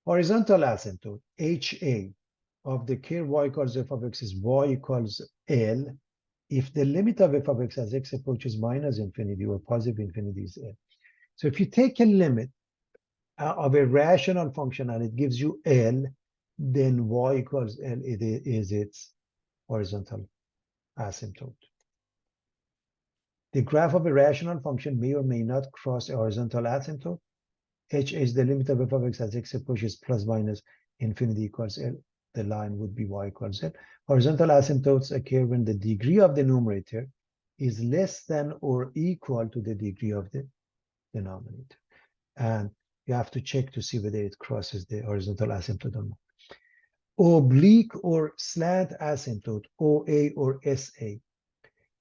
Horizontal asymptote, HA, of the curve y equals f of x is y equals L if the limit of f of x as x approaches minus infinity or positive infinity is L. So if you take a limit of a rational function and it gives you L, then y equals L is its horizontal asymptote. The graph of a rational function may or may not cross a horizontal asymptote. H is the limit of f of x as x approaches plus minus infinity equals L. The line would be y equals L. Horizontal asymptotes occur when the degree of the numerator is less than or equal to the degree of the denominator. And you have to check to see whether it crosses the horizontal asymptote or not. Oblique or slant asymptote, OA or SA,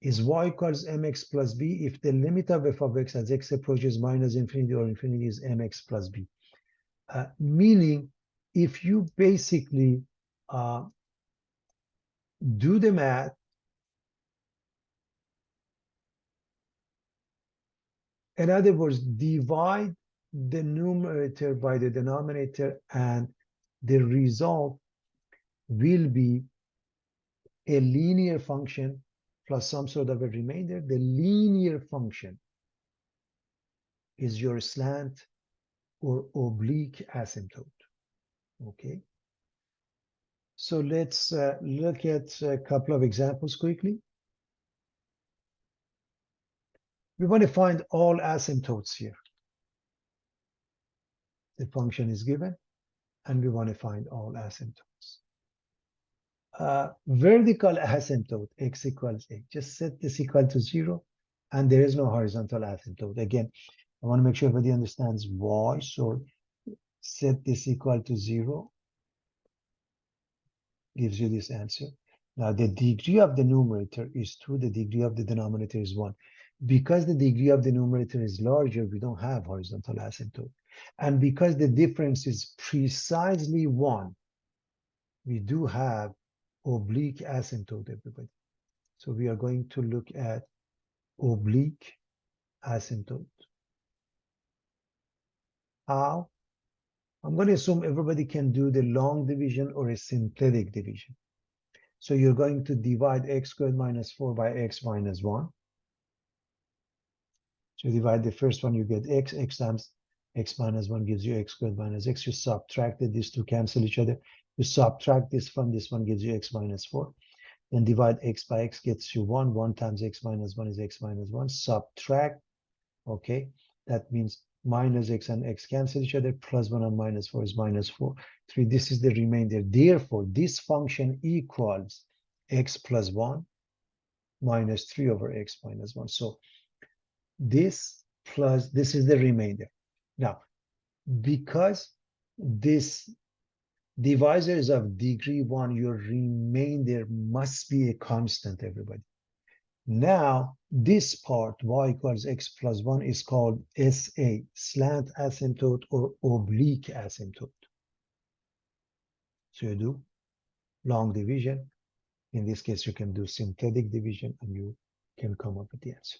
is y equals mx plus b if the limit of f of x as x approaches minus infinity or infinity is mx plus b. Meaning, if you basically do the math, in other words, divide the numerator by the denominator, and the result will be a linear function plus some sort of a remainder. The linear function is your slant or oblique asymptote. Okay. So let's look at a couple of examples quickly. We want to find all asymptotes here. The function is given, and we want to find all asymptotes. Vertical asymptote, x equals a. Just set this equal to 0, and there is no horizontal asymptote. Again, I want to make sure everybody understands why. So set this equal to 0, gives you this answer. Now, the degree of the numerator is 2, the degree of the denominator is 1. Because the degree of the numerator is larger, we don't have horizontal asymptote. And because the difference is precisely 1, we do have oblique asymptote, everybody. So we are going to look at oblique asymptote. How? I'm going to assume everybody can do the long division or a synthetic division. So you're going to divide x squared minus 4 by x minus 1. So you divide the first one, you get x, x times x minus 1 gives you x squared minus x. You subtracted these two, cancel each other. You subtract this from this one, gives you x minus 4. Then divide x by x gets you 1. 1 times x minus 1 is x minus 1. Subtract, okay? That means minus x and x cancel each other. Plus 1 and minus 4 is minus 4. 3, this is the remainder. Therefore, this function equals x plus 1 minus 3 over x minus 1. So this plus this is the remainder. Now, because this divisor is of degree 1, your remainder must be a constant, everybody. Now, this part, y equals x plus 1, is called SA, slant asymptote or oblique asymptote. So you do long division. In this case, you can do synthetic division, and you can come up with the answer.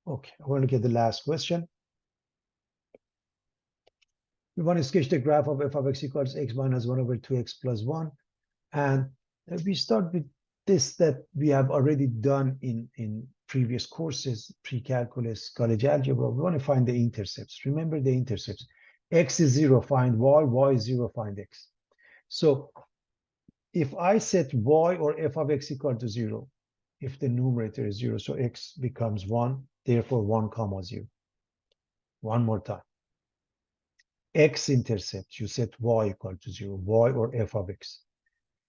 Okay, I want to get the last question. We want to sketch the graph of f of x equals x minus 1 over 2x plus 1. And we start with this that we have already done in previous courses, pre-calculus, college algebra. We want to find the intercepts. Remember the intercepts. X is 0, find y is 0, find x. So if I set y or f of x equal to 0, if the numerator is 0, so x becomes 1, therefore 1 comma 0. One more time. X-intercept, you set y equal to 0, y or f of x.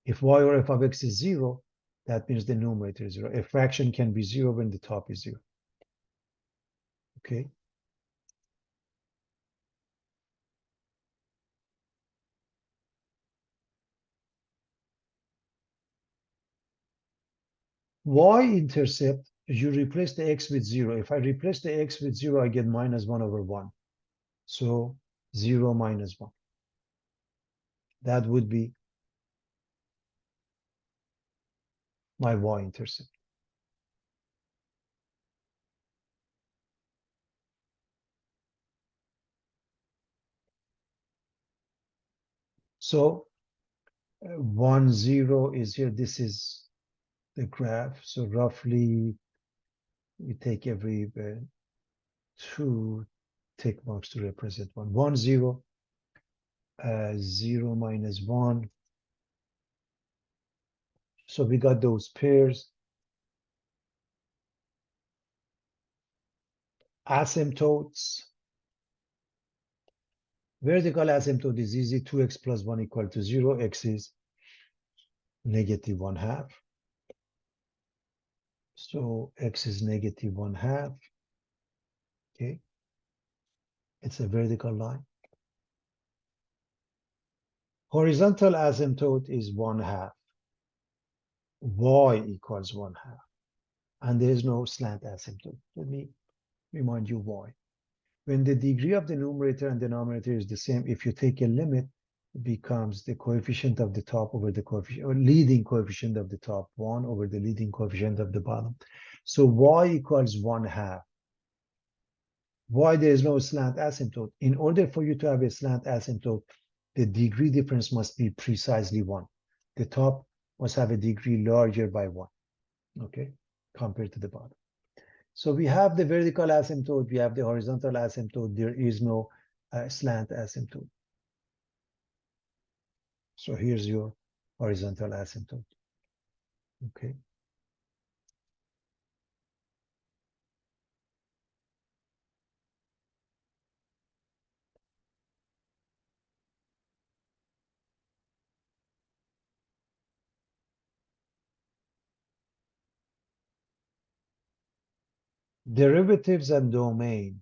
If y or f of x is 0, that means the numerator is 0. A fraction can be 0 when the top is 0. Okay? Y-intercept, you replace the x with 0. If I replace the x with 0, I get minus 1 over 1. So 0 minus 1. That would be my y-intercept. So 1, 0 is here. This is the graph. So roughly, we take every 2 tick marks to represent 1. 1, 0, 0 minus 1. So we got those pairs. Asymptotes. Vertical asymptote is easy. 2x plus 1 equal to 0. X is negative 1/2. So x is negative 1/2. Okay. It's a vertical line. Horizontal asymptote is 1/2. Y equals 1/2. And there is no slant asymptote. Let me remind you why. When the degree of the numerator and denominator is the same, if you take a limit, it becomes the coefficient of the top over the coefficient, or leading coefficient of the top, 1 over the leading coefficient of the bottom. So y equals 1/2. Why there is no slant asymptote? In order for you to have a slant asymptote, the degree difference must be precisely 1. The top must have a degree larger by 1, okay, compared to the bottom. So we have the vertical asymptote, we have the horizontal asymptote, there is no slant asymptote. So here's your horizontal asymptote, okay? Derivatives and domain.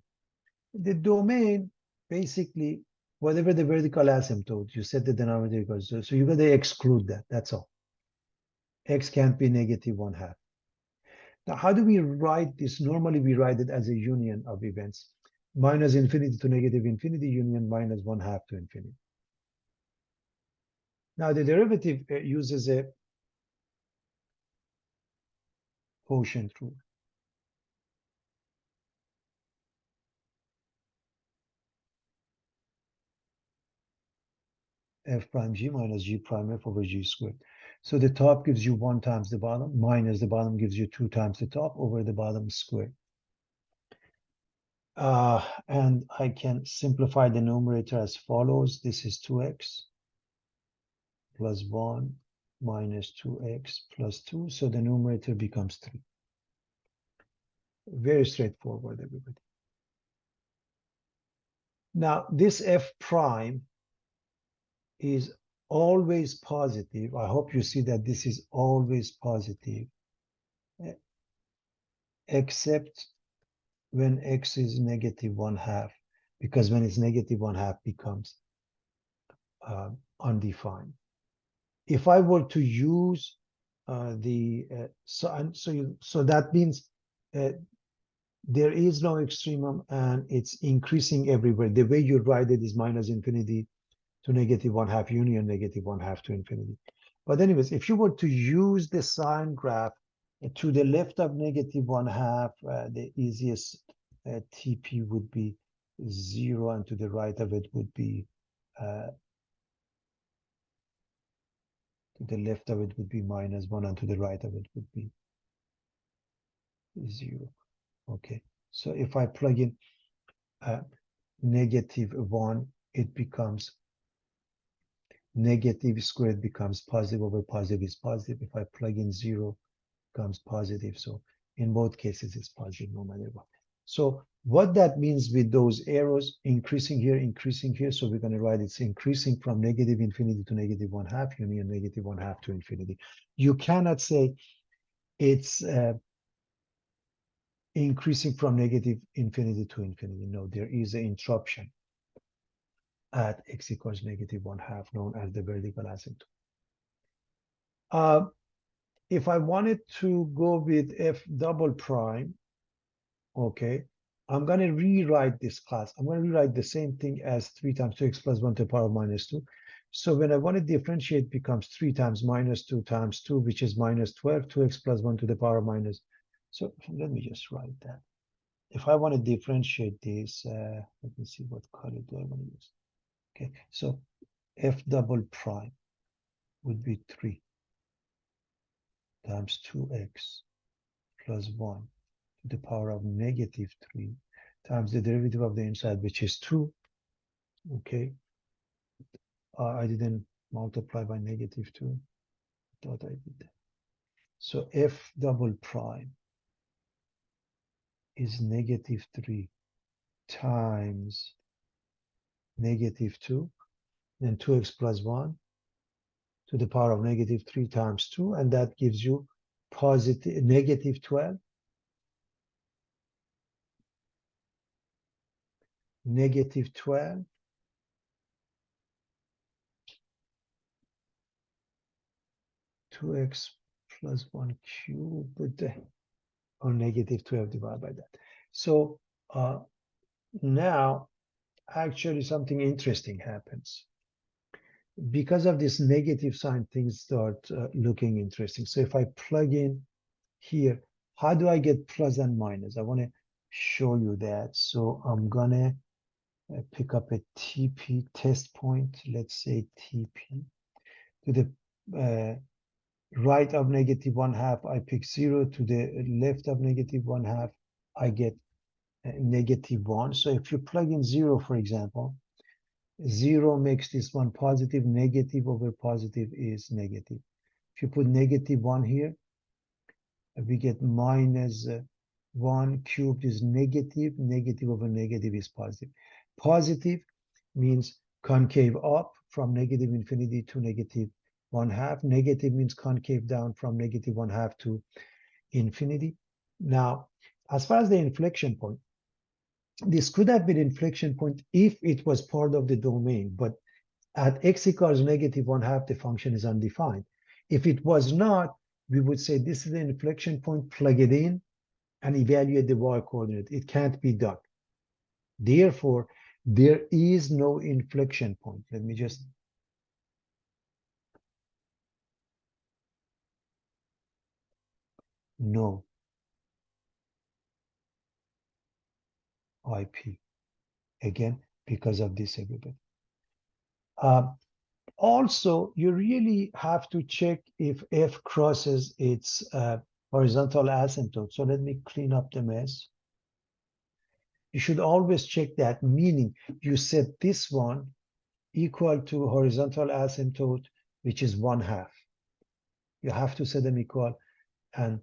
The domain, basically, Whatever the vertical asymptote, you set the denominator equals zero. So you're going to exclude that. That's all. X can't be negative 1/2. Now, how do we write this? Normally, we write it as a union of events. Minus infinity to negative infinity, union minus 1/2 to infinity. Now, the derivative uses a quotient rule. F prime g minus g prime f over g squared. So the top gives you 1 times the bottom, minus the bottom gives you 2 times the top over the bottom squared. And I can simplify the numerator as follows. This is 2x plus 1 minus 2x plus 2. So the numerator becomes 3. Very straightforward, everybody. Now, this f prime is always positive. I hope you see that this is always positive, except when x is negative 1/2, because when it's negative 1/2 becomes undefined. If I were to use so that means there is no extremum and it's increasing everywhere. The way you write it is minus infinity to negative 1/2 union negative 1/2 to infinity. But anyways, if you were to use the sine graph to the left of negative 1/2, the easiest TP would be 0, and to the right of it would be to the left of it would be minus 1, and to the right of it would be 0. Okay, so if I plug in negative 1, it becomes negative squared becomes positive over positive is positive. If I plug in 0, it becomes positive. So in both cases, it's positive no matter what. So what that means with those arrows, increasing here. So we're going to write it's increasing from negative infinity to negative 1/2 union negative 1/2 to infinity. You cannot say it's increasing from negative infinity to infinity. No, there is an interruption at x equals negative 1/2, known as the vertical asymptote. If I wanted to go with f double prime, okay, I'm going to rewrite this class. I'm going to rewrite the same thing as 3 times 2x plus 1 to the power of minus 2. So when I want to differentiate, it becomes 3 times minus 2 times 2, which is minus 12, 2x plus 1 to the power of minus. So let me just write that. If I want to differentiate this, let me see what color do I want to use. Okay, so f double prime would be 3 times 2x plus 1 to the power of negative 3 times the derivative of the inside, which is 2. Okay, I didn't multiply by negative 2. Thought I did. So f double prime is negative 3 times negative 2, then 2x plus 1 to the power of negative 3 times 2, and that gives you positive negative 12, negative 12 2x plus 1 cubed, or negative 12 divided by that. So now actually something interesting happens. Because of this negative sign, things start looking interesting. So if I plug in here, how do I get plus and minus? I want to show you that. So I'm gonna pick up a TP test point. Let's say TP to the right of negative 1/2, I pick 0. To the left of negative 1/2, I get negative 1. So if you plug in 0, for example, 0 makes this one positive. Negative over positive is negative. If you put negative 1 here, we get minus 1 cubed is negative. Negative over negative is positive. Positive means concave up from negative infinity to negative 1/2. Negative means concave down from negative 1/2 to infinity. Now, as far as the inflection point, This could have been inflection point if it was part of the domain, but at x equals -1/2, the function is undefined. If it was not, we would say this is the inflection point, plug it in, and evaluate the y coordinate. It can't be done. Therefore, there is no inflection point. Let me just no IP. Again, because of this, everybody. Also, you really have to check if F crosses its horizontal asymptote. So let me clean up the mess. You should always check that, meaning you set this one equal to horizontal asymptote, which is 1/2. You have to set them equal and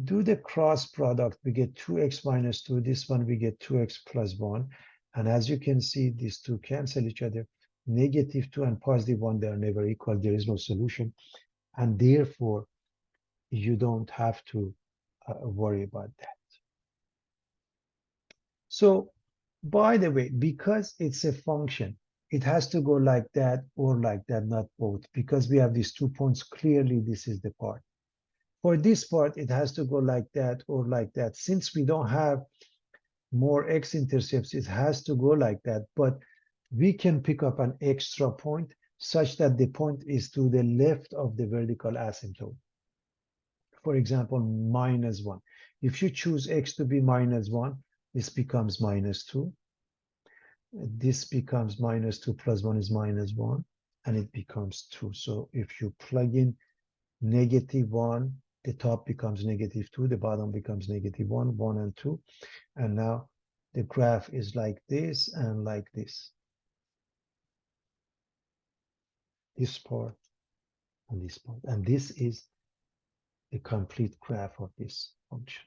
do the cross product. We get 2x minus 2. This one we get 2x plus 1. And as you can see, these two cancel each other. -2 and +1, they are never equal. There is no solution. And therefore, you don't have to worry about that. So, by the way, because it's a function, it has to go like that or like that, not both. Because we have these 2 points, clearly this is the part. For this part, it has to go like that or like that. Since we don't have more x-intercepts, it has to go like that. But we can pick up an extra point such that the point is to the left of the vertical asymptote. For example, -1. If you choose x to be -1, this becomes -2. This becomes -2 plus 1 is -1, and it becomes 2. So if you plug in -1, the top becomes -2, the bottom becomes -1, 1 and 2. And now the graph is like this and like this. This part and this part. And this is the complete graph of this function.